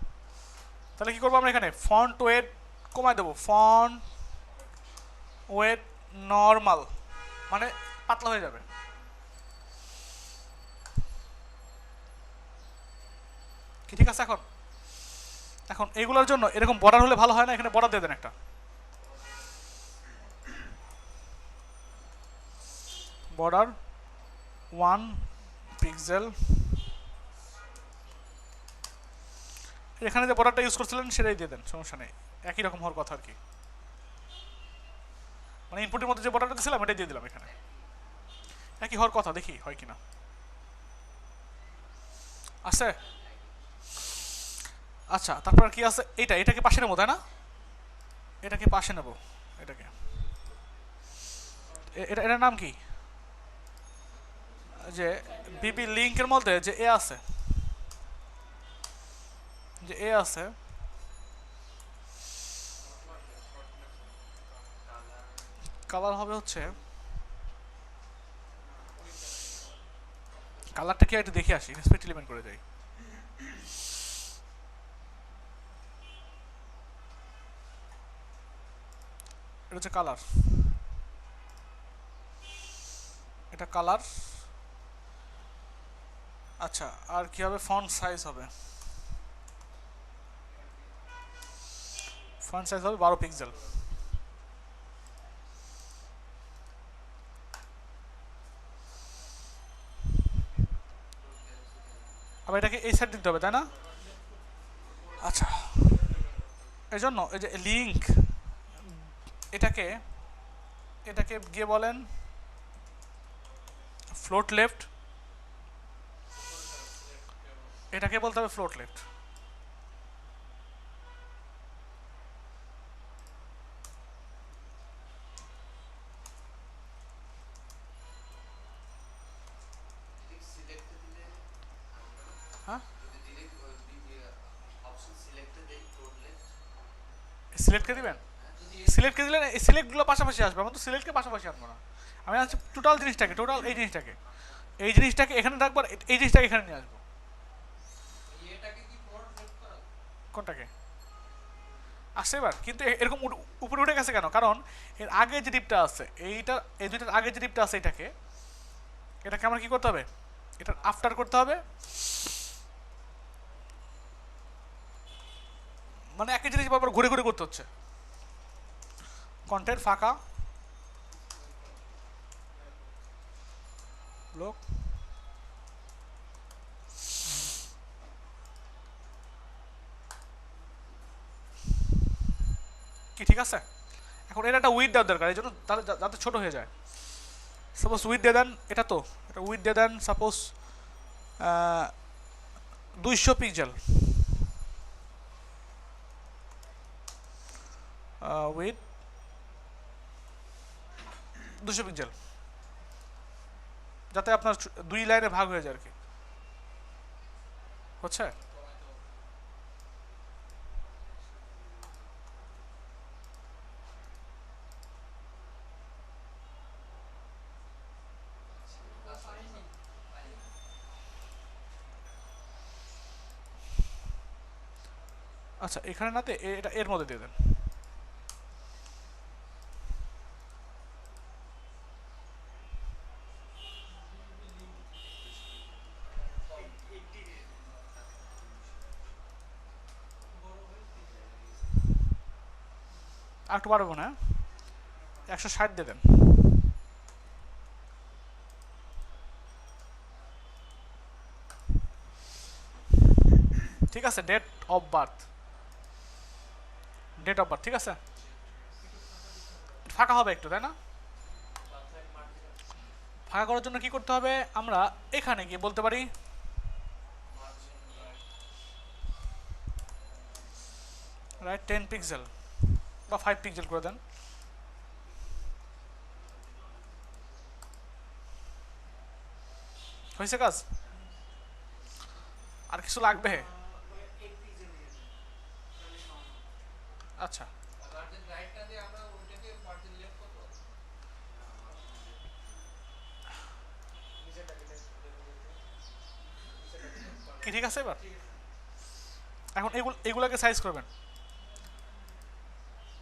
তাহলে কি করবো আমরা এখানে ফন্ট ওয়েট কমাই দেবো, ফন্ট ওয়েট নর্মাল, মানে পাতলা হয়ে যাবে। কি ঠিক আছে? এখন এখন এগুলোর জন্য এরকম বর্ডার হলে ভালো হয় না? এখানে বর্ডার দিয়ে দেন একটা, বর্ডার 1 পিক্সেল। এখানে যে বর্ডারটা ইউজ করছিলেন সেটাই দিয়ে দেন, সমস্যা নেই, একই রকম হওয়ার কথা আর কি। মানে ইনপুটের মধ্যে যে বর্ডারটা দিয়েছিলাম এটাই দিয়ে দিলাম এখানে, একই হওয়ার কথা, দেখি হয় কিনা। আছে? আচ্ছা, তারপর কি আছে? এটাকে পাশে নেবো, তাই না? এটাকে পাশে নেব, এটাকে এটার নাম কি? যে বিবি লিঙ্কের মধ্যে যে এ আছে, যে এ আছে, কালার হবে হচ্ছে, কালারটা কি একটু দেখে আসি, ইন্সপেক্ট এলিমেন্ট করে যাই। এটা হচ্ছে কালার, এটা কালার। আচ্ছা, আর কি হবে? ফন্ট সাইজ হবে, ফন্ট সাইজ হবে 12 পিক্সেল। আবার এটাকে এই সাইড দিতে হবে, তাই না? আচ্ছা, এই জন্য এই যে লিঙ্ক, এটাকে এটাকে গিয়ে বলেন ফ্লোট লেফট, এটাকে বলতে হবে ফ্লোট লেফট। হ্যাঁ, সিলেক্টকে দিবেন, সিলেক্টকে দিলে এই সিলেক্টগুলো পাশাপাশি আসবে, আমরা তো সিলেক্টকে পাশাপাশি আনবো না, আমি আনছি টোটাল জিনিসটাকে, টোটাল এই জিনিসটাকে, এই জিনিসটাকে এখানে রাখবো, এই জিনিসটাকে এখানে নিয়ে আসবো। কোনটাকে? আসছে এবার, কিন্তু এরকম উপরে উঠে গেছে কেন? কারণ এর আগে যে ডিপটা আছে, এইটা এই দুইটার আগে যে ডিপটা আছে, এটাকে আমার কি করতে হবে? এটার আফটার করতে হবে, মানে একই জিনিস বারবার ঘুরে ঘুরে করতে হচ্ছে। কন্টেন্ট ফাঁকা, ব্লক, কি ঠিক আছে? এখন এর একটা উইথ দেওয়ার দরকার, এই জন্য যাতে ছোট হয়ে যায়। সাপোজ উইথ দিয়ে দেন, এটা তো এটা উইথ দিয়ে দেন সাপোজ 200 পিক্সেল, উইথ 200 পিক্সেল, যাতে আপনার 2 লাইনে ভাগ হয়ে যায় আর কি, হচ্ছে? আচ্ছা, এখানে নাতে এটা এর মধ্যে দিয়ে দেন। আর একটু বাড়বো না, 160 দিয়ে দেন। ঠিক আছে, date of birth, date of birth, ঠিক আছে। ফাঁকা হবে একটু, তাই না? ফাঁকা করার জন্য কি করতে হবে? আমরা এখানে গিয়ে বলতে পারি রাইট 10 পিক্সেল বা 5 পিক্সেল করে দেন। হয়েছে কাজ? আর কিছু লাগবে? আচ্ছা কি ঠিক আছে এবার? এখন এগুলাকে সাইজ করবেন।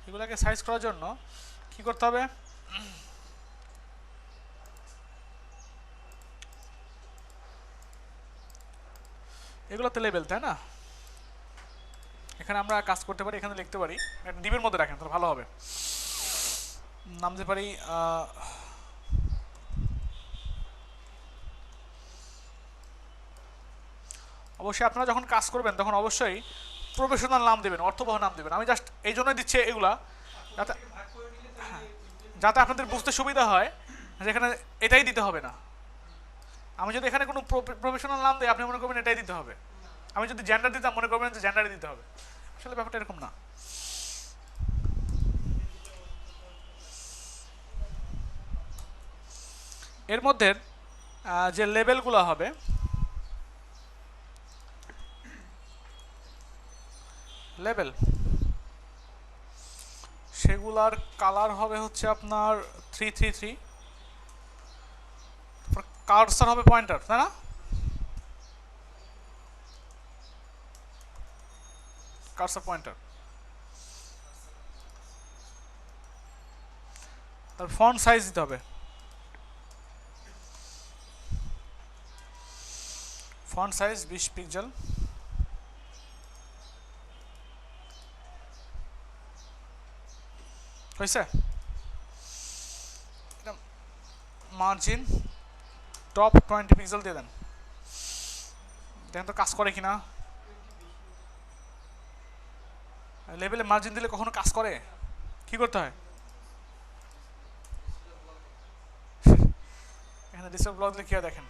এগুলাকে সাইজ করার জন্য কি করতে হবে? এগুলোতে লেবেল, তাই না? এখানে আমরা কাজ করতে পারি, এখানে লিখতে পারি, একটা ডিবের মধ্যে রাখেন তাহলে ভালো হবে। নাম দিতে পারি অবশ্যই আপনারা যখন কাজ করবেন তখন অবশ্যই প্রফেশনাল নাম দেবেন, অর্থবহ নাম দেবেন। আমি জাস্ট এই জন্যই দিচ্ছি এগুলা, যাতে যাতে আপনাদের বুঝতে সুবিধা হয়, যেখানে এটাই দিতে হবে না। আমি যদি এখানে কোনো প্রফেশনাল নাম দিই আপনি মনে করবেন এটাই দিতে হবে। আমি যদি জেন্ডার দিতাম মনে করবেন যে জেন্ডারই দিতে হবে। আসলে ব্যাপারটা এরকম না। এর মধ্যে যে লেবেলগুলো হবে, লেবেল, সেগুলার কালার হবে হচ্ছে আপনার 333, কার্সার হবে পয়েন্টার, তাই না? Cursor pointer. তার ফন্ট সাইজ দিতে হবে, ফন্ট সাইজ 20 পিক্সেল। হয়েছে? মার্জিন টপ 20 পিক্সেল দিয়ে দেন। দেখেন তো কাজ করে কিনা। লেভেলে মার্জিন দিলে কখনো কাজ করে? কি করতে হয়? এখানে ডিসপ্লে ব্লক দিলে কি হয় দেখেন।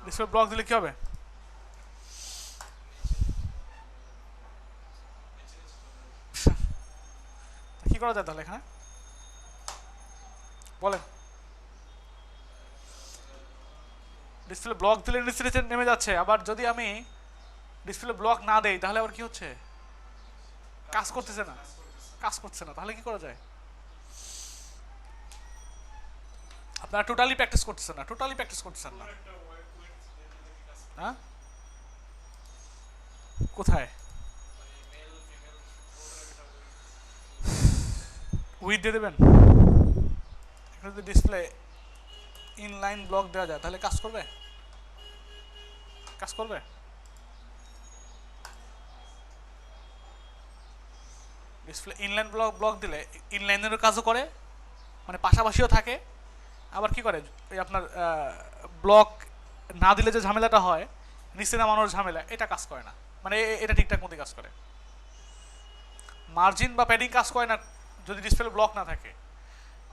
ডিসপ্লে ব্লক দিলে কি হবে? কি করা যায় তাহলে এখানে বলেন? ডিসপ্লে ব্লক দিলে নিচে নেমে যাচ্ছে, আবার যদি আমি ডিসপ্লে ব্লক না দেই তাহলে আবার কি হচ্ছে? কাজ করতেছে না, কাজ করছে না। তাহলে কি করা যায়? আপনারা টোটালি প্র্যাকটিস করতেছেন না, টোটালি প্র্যাকটিস করতেছেন না। হ্যাঁ কোথায়? উইথ দিয়ে দেবেন। এখানে যদি ডিসপ্লে ইনলাইন ব্লক দেওয়া যায় তাহলে কাজ করবে? কাজ করবে? ডিসপ্লে ইনলাইন ব্লক দিলে ইনলাইনেরও কাজও করে, মানে পাশাপাশিও থাকে। আবার কি করে ওই আপনার ব্লক না দিলে যে ঝামেলাটা হয়, নিচে নামানোর ঝামেলা, এটা কাজ করে না। মানে এটা ঠিকঠাক মতো কাজ করে। মার্জিন বা প্যাডিং কাজ করে না যদি ডিসপ্লে ব্লক না থাকে।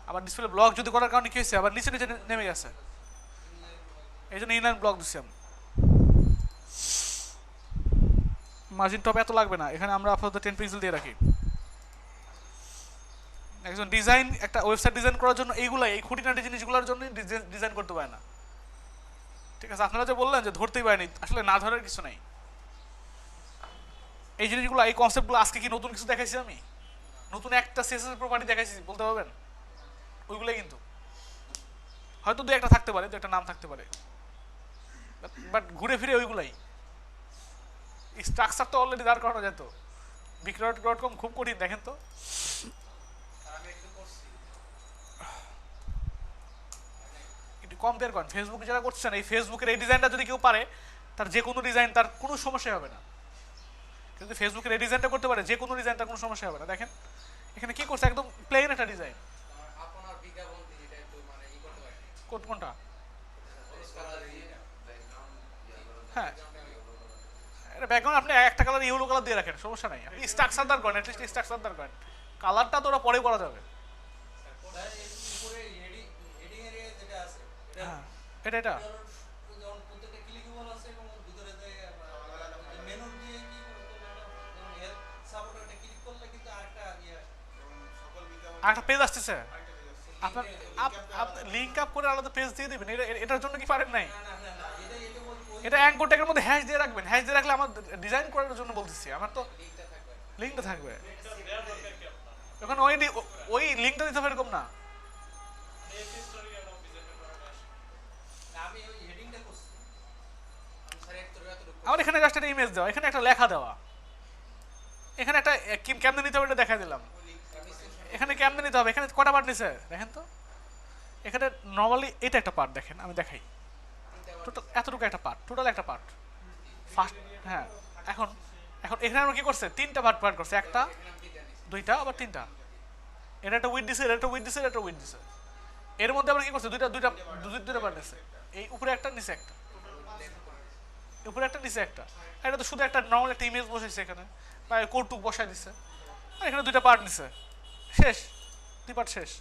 আবার ডিসপ্লে ব্লক যদি করার কারণে কি হয়েছে, আবার নিচে নিচে নেমে গেছে, এই জন্য ইনলাইন ব্লক দিচ্ছি আমি। মার্জিন টপ এত লাগবে না, এখানে আমরা আপাতত 10 পিক্সেল দিয়ে রাখি। একজন ডিজাইন, একটা ওয়েবসাইট ডিজাইন করার জন্য এইগুলাই, এই খুঁটিনাটি জিনিসগুলোর জন্য ডিজাইন করতে পারে না। ঠিক আছে, আপনারা যে বললেন যে ধরতেই পারেনি, আসলে না ধরার কিছু নাই। এই জিনিসগুলো, এই কনসেপ্টগুলো আজকে কি নতুন কিছু দেখাইছি আমি? নতুন একটা সিএসএস প্রপার্টি দেখাইছি বলতে পারবেন? ওইগুলোই কিন্তু হয়তো দু একটা থাকতে পারে, দু একটা নাম থাকতে পারে, বাট ঘুরে ফিরে ওইগুলাই। স্ট্রাকচার তো অলরেডি দাঁড় করানো যেত। বিক্রয়.com খুব কঠিন, দেখেন তো। একটু কম্পেয়ার করেন, ফেসবুকে যারা করছেন, এই ফেসবুকের এই ডিজাইনটা যদি কেউ পারে, তার যে কোনো ডিজাইন তার কোনো সমস্যা হবে না। কিন্তু ফেসবুকের এই ডিজাইনটা করতে পারে, যে কোনো ডিজাইন তার কোনো সমস্যা হবে না। দেখেন এখানে কি করছে, একদম প্লেন একটা ডিজাইন। কোনটা? হ্যাঁ, এটা ব্যাকগ্রাউন্ড আপনি একটা কালার ইয়েলো কালার দিয়ে রাখেন, সমস্যা নাই। আপনি স্ট্রাকচার দাঁড় করেন, অ্যাটলিস্ট স্ট্রাকচার দাঁড় করেন। কালারটা তো ওরা পরে করা যাবে। হ্যাঁ, এটা এটা একটা পেজ আসতেছে আপনার, লিঙ্ক আপ করে আলাদা পেজ দিয়ে দিবেন, এটার জন্য কি পারেন নাই? এটা অ্যাঙ্কর ট্যাগের মধ্যে হ্যাশ দিয়ে রাখবেন, হ্যাশ দিয়ে রাখলে আমার ডিজাইন করার জন্য বলতেছি, আমার তো লিঙ্কটা থাকবে। এখন ওই লিঙ্কটা দিতে হবে এরকম না। আমার এখানে জাস্ট একটা ইমেজ দেওয়া, এখানে একটা লেখা দেওয়া, এখানে একটা কেমনে নিতে হবে এটা দেখা দিলাম। এখানে কেমনে নিতে হবে, এখানে কটা পার্ট নিছে দেখেন তো। এখানে নর্মালি এটা একটা পার্ট দেখেন, আমি দেখাই। টোটাল এতটুকু একটা পার্ট, টোটাল একটা পার্ট ফার্স্ট। হ্যাঁ, এখন এখন এখানে আমরা কি করছে, তিনটা পার্ট পার্ট করছে, একটা দুইটা আবার তিনটা। এটা একটা উইথ দিছে, এটা একটা উইথ দিছে, এটা একটা উইথ দিছে। এর মধ্যে আমরা কি করছি, দুইটা দুইটা দুইটা পার্ট নিছে, এই উপরে একটা নিচে একটা, উপরে একটা নিচে একটা। এটা তো শুধু একটা নর্মাল একটা ইমেজ বসাইছে এখানে, বা কৌতুক বসাই দিছে, আর এখানে দুইটা পার্ট নিছে, শেষ, দুই পার্ট শেষ।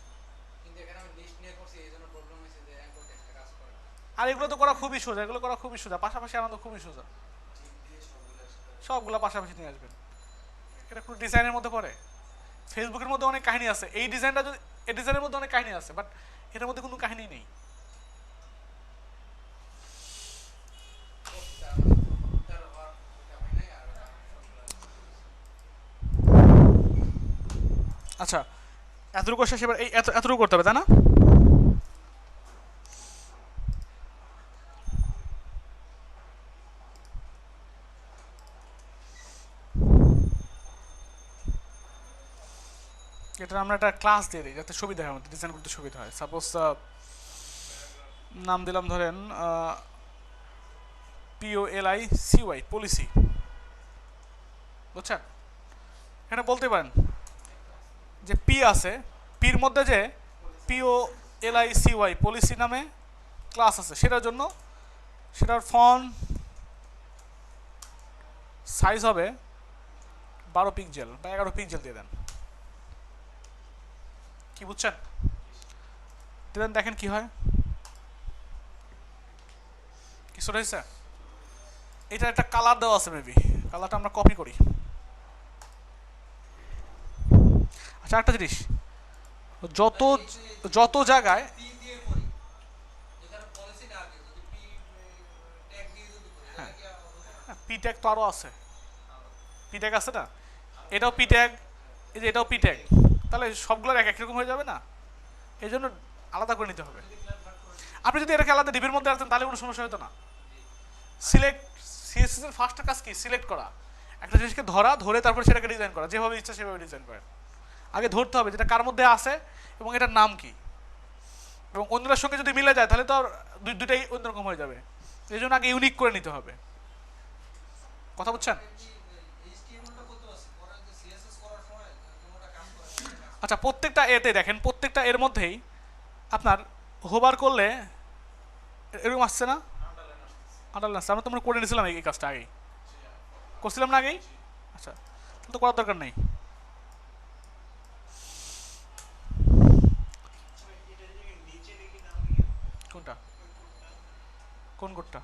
আর এগুলো তো করা খুবই সোজা, এগুলো করা খুবই সোজা, পাশাপাশি আনন্দ খুবই সোজা, সবগুলো পাশাপাশি নিয়ে আসবেন। এটা কোনো ডিজাইনের মধ্যে পড়ে? ফেসবুকের মধ্যে অনেক কাহিনী আছে, এই ডিজাইনটা যদি, এই ডিজাইনের মধ্যে অনেক কাহিনী আছে, বাট এটার মধ্যে কোনো কাহিনী নেই। আচ্ছা, এতটুকু শেষ, এবার এই এতটুকু করতে হবে তাই না? এটা আমরা একটা ক্লাস দিয়ে দিই যাতে সুবিধা হয়, আমাদের ডিজাইন করতে সুবিধা হয়। সাপোজ নাম দিলাম ধরেন POLICY, পলিসি, বুঝছেন? এখানে বলতে পারেন যে পি আছে, পির মধ্যে যে POLICY পলিসি নামে ক্লাস আছে, সেটার জন্য সেটার ফন্ট সাইজ হবে 12 পিক্সেল বা 11 পিক্সেল দিয়ে দেন। কি বুঝছেন? দিলেন, দেখেন কি হয়, কিছু রয়েছে। এটা একটা কালার দেওয়া আছে, মেবি কালারটা আমরা কপি করি। আচ্ছা, একটা জিনিস, যত যত জায়গায় পি ট্যাগ তো আরও আছে, পি ট্যাগ আছে না, এটাও পি ট্যাগ, এই যে এটাও পি ট্যাগ, তাহলে সবগুলোর একরকম হয়ে যাবে না, এই জন্য আলাদা করে নিতে হবে। আপনি যদি এটাকে আলাদা ডিবির মধ্যে রাখতেন তাহলে কোনো সমস্যা হতো না। সিলেক্ট, সিএসএস এর ফার্স্ট কাজ কি, সিলেক্ট করা, একটা জিনিসকে ধরা, ধরে তারপর সেটাকে ডিজাইন করা, যেভাবে ইচ্ছা সেভাবে ডিজাইন করেন। আগে ধরতে হবে যেটা কার মধ্যে আছে এবং এটার নাম কি, এবং অন্যদের সঙ্গে যদি মিলে যায় তাহলে তো আর দুইটাই অন্যরকম হয়ে যাবে, এই জন্য আগে ইউনিক করে নিতে হবে। কথা বুঝছেন? আচ্ছা, প্রত্যেকটা এতে দেখেন, প্রত্যেকটা এর মধ্যেই আপনার হোভার করলে এরকম আসছে না, আন্ডারলাইন আসছে। আমরা তো আমরা করে নিয়েছিলাম এই কাজটা আগেই, করছিলাম না আগেই? আচ্ছা, তাহলে তো করার দরকার নেই। কোনটা, কোন কোডটা?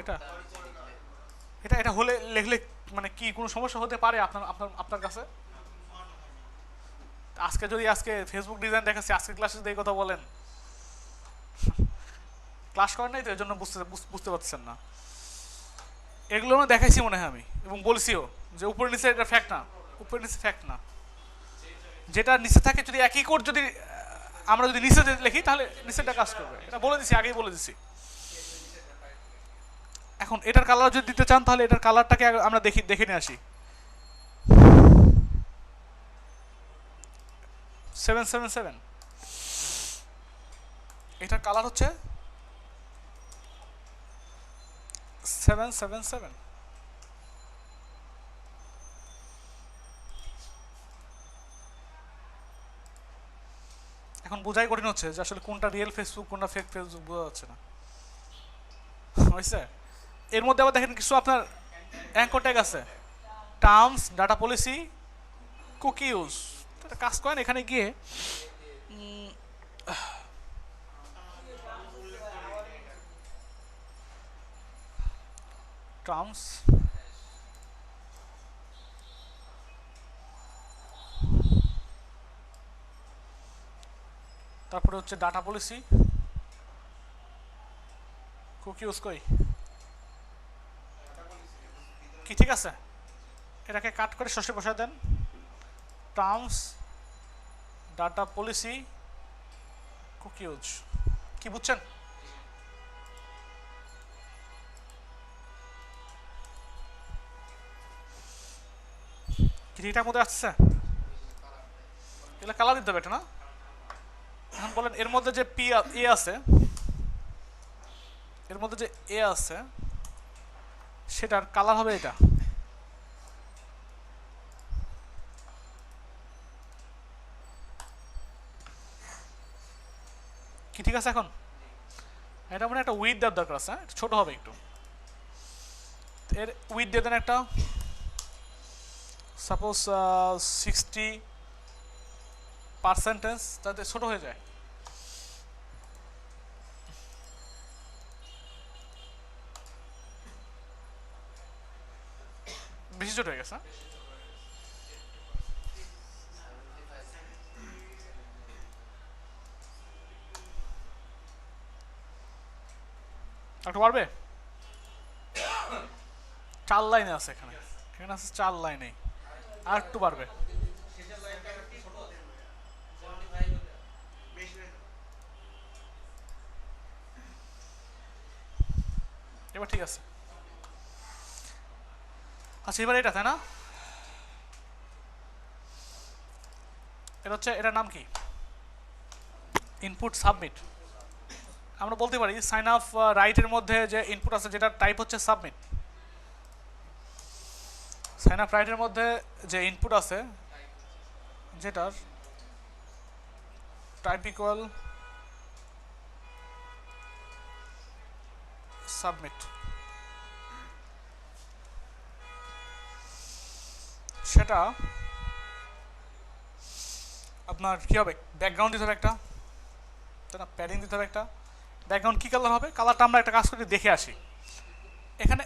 এটা এটা এটা হলে লিখলে মানে কি কোনো সমস্যা হতে পারে আপনার আপনার আপনার কাছে? আজকে যদি আজকে ফেসবুক ডিজাইন দেখাচ্ছি, আজকে ক্লাসে যদি এই কথা বলেন, ক্লাস করেন নাই তো, এই জন্য বুঝতে বুঝতে পারছেন না। এগুলো আমি দেখাইছি মনে হয় আমি, এবং বলছিও যে উপরে নিচে এটা ফ্যাক্ট না, উপরে নিচে ফ্যাক্ট না, যেটা নিচে থাকে যদি একই কোড যদি আমরা যদি নিচে লিখি তাহলে নিচেটা কাজ করবে, এটা বলে দিছি, আগেই বলে দিছি। এখন এটার কালার যদি দিতে চান তাহলে এটার কালারটাকে আমরা দেখে নিয়ে আসি। 777, এটার কালার হচ্ছে 777। এখন বোঝাই কঠিন হচ্ছে যে আসলে কোনটা রিয়েল ফেসবুক কোনটা ফেক ফেসবুক বোঝা যাচ্ছে না, হয়েছে? এর মধ্যে আবার দেখেন কিছু আপনার অ্যাঙ্কর ট্যাগ আছে, terms, data policy, cookie use. কাজ করেন এখানে গিয়ে টার্মস, তারপরে হচ্ছে ডাটা পলিসি, কুকি ইউজ কই কি ঠিক আছে, এটাকে কাট করে ষষ্ঠী বসায় দেন। Terms, data policy, cookie use, কি বুঝছেন? কি ঠিকঠাক মধ্যে আসছে? এগুলো কালার দিতে হবে এটা না? এখন বলেন এর মধ্যে যে পি এ আছে, এর মধ্যে যে এ আছে সেটার কালার হবে এটা। কি ঠিক আছে? এখন এটা মানে একটা উইথ দেওয়ার দরকার আছে, ছোট হবে একটু। এর উইথ দিয়ে দেন একটা, সাপোজ 60% যাতে ছোট হয়ে যায়। বেশি ছোট হয়ে গেছে। একটু পারবে? 4 লাইনে আছে এখানে, এখানে আছে 4 লাইনে, আর একটু পারবে। এবার ঠিক আছে। আচ্ছা এবার এটা তাই না, এটা হচ্ছে, এটার নাম কি? Input submit. আমরা বলতে পারি সাইন আপ রাইটের মধ্যে যে ইনপুট আছে যেটার টাইপ হচ্ছে সাবমিট, সাইন আপ রাইটের মধ্যে যে ইনপুট আছে যেটার টাইপ ইকুয়াল সাবমিট, সেটা আপনার কী হবে? ব্যাকগ্রাউন্ড দিতে হবে একটা, তাই না? প্যাডিং দিতে হবে একটা। ব্যাকগ্রাউন্ড কী কালার হবে? কালারটা আমরা একটা কাজ করে দেখে আসি। এখানে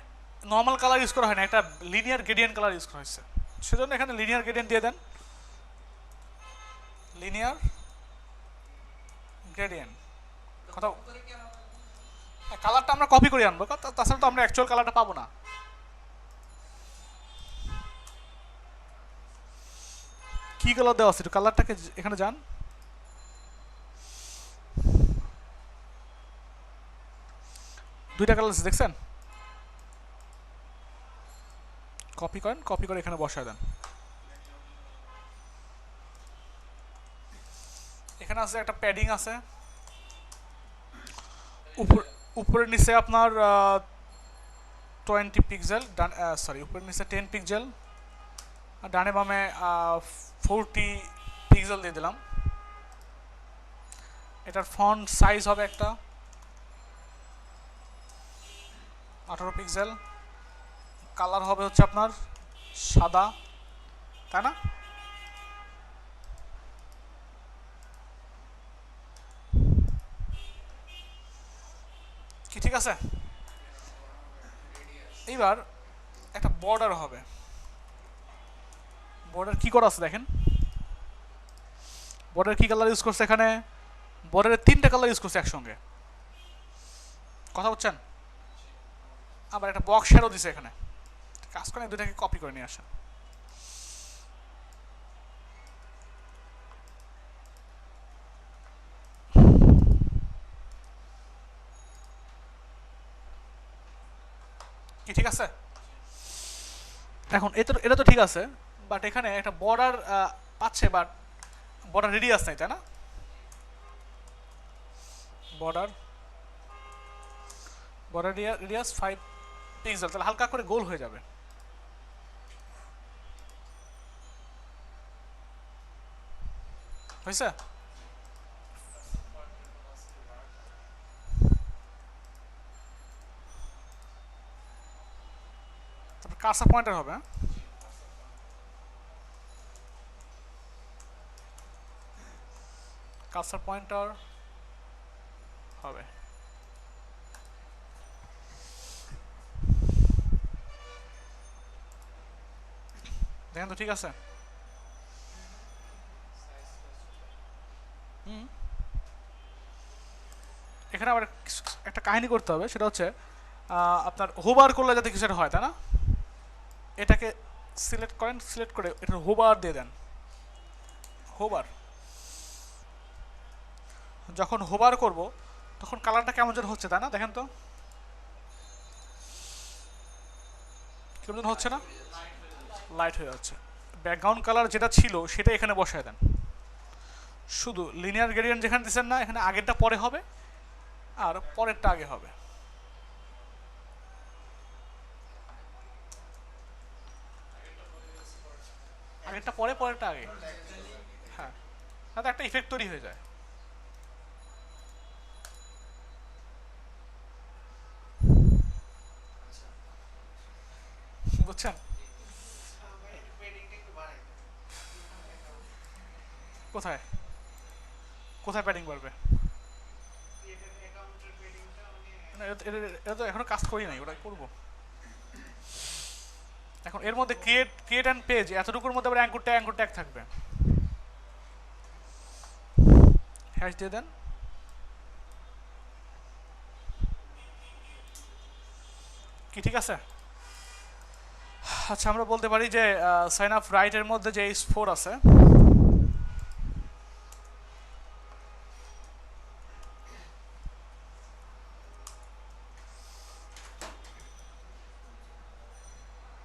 নর্মাল কালার ইউজ করা হয় না, একটা লিনিয়ার গ্রেডিয়েন্ট কালার ইউজ করা হয়েছে, সেজন্য এখানে লিনিয়ার গ্রেডিয়েন্ট দিয়ে দেন। লিনিয়ার গ্রেডিয়েন্ট কথা, কালারটা আমরা কপি করে আনবো, তাছাড়া তো আমরা অ্যাকচুয়াল কালারটা পাবো না। কি কালার দেওয়া আছে? একটু কালারটাকে এখানে যান, দুইটা কালার আছে দেখছেন? কপি করেন, কপি করে এখানে বসায় দেন। এখানে আছে একটা প্যাডিং আছে, উপরের নিচে আপনার 20 পিক্সেল, সরি উপরের নিচে 10 পিক্সেল, আর ডানে বামে 40 পিক্সেল দিয়ে দিলাম। এটার ফন্ট সাইজ হবে একটা 18 পিক্সেল, কালার হবে হচ্ছে আপনার সাদা, তাই না? কি ঠিক আছে? এইবার একটা বর্ডার হবে, বর্ডার কি করা আছে দেখেন, বর্ডার কি কালার ইউজ করছে এখানে? বর্ডারের 3টা কালার ইউজ করছে একসঙ্গে, কথা বলছেন? আবার একটা বক্স শ্যাডো দিছে এখানে, কাজ করে দুটাকে কপি করে নিয়ে আসা। কি ঠিক আছে? এখন এটা তো ঠিক আছে, বাট এখানে একটা বর্ডার পাচ্ছে, বাট বর্ডার রেডিয়াস নাই, তাই না? বর্ডার বর্ডার রেডিয়াস 5 পিক্সেল, তাহলে হালকা করে গোল হয়ে যাবে। হয়েছে? তারপর কার্সার পয়েন্টার হবে, কার্সার পয়েন্টার হবে। দেখেন তো ঠিক আছে? হুম, এখানে আবার একটা কাহিনী করতে হবে, সেটা হচ্ছে আপনার হোবার করলে যাতে কিছু একটা হয়, তাই না? এটাকে সিলেক্ট করেন, সিলেক্ট করে এটা হোবার দিয়ে দেন, হোবার। যখন হোবার করব তখন কালারটা কেমন যেন হচ্ছে, তাই না? দেখেন তো কেমন যেন হচ্ছে না, লাইট হয়ে যাচ্ছে। ব্যাকগ্রাউন্ড কালার যেটা ছিল সেটা এখানে বসায় দেন। শুধু লিনিয়ার গ্রেডিয়েন্ট যেখানে দিচ্ছেন না, এখানে আগেরটা পরে হবে আর পরেরটা আগে হবে। আগেরটা পরে, পরেরটা আগে। হ্যাঁ, তাতে একটা ইফেক্ট তৈরি হয়ে যায়, বুঝছেন? কোথায় কোথায় প্যাডিং বাড়বে? না, এটা তো এখনো কাজ করি নাই, ওটা করবো এখন। এর মধ্যে ক্রিয়েট ক্রিয়েট অ্যান্ড পেজ, এতটুকুর মধ্যে আবার অ্যাঙ্কর ট্যাগ থাকবে। হ্যাশ দিয়ে দেন। কি ঠিক আছে? আচ্ছা, আমরা বলতে পারি যে সাইন আপ রাইটের মধ্যে যে স্পোর আছে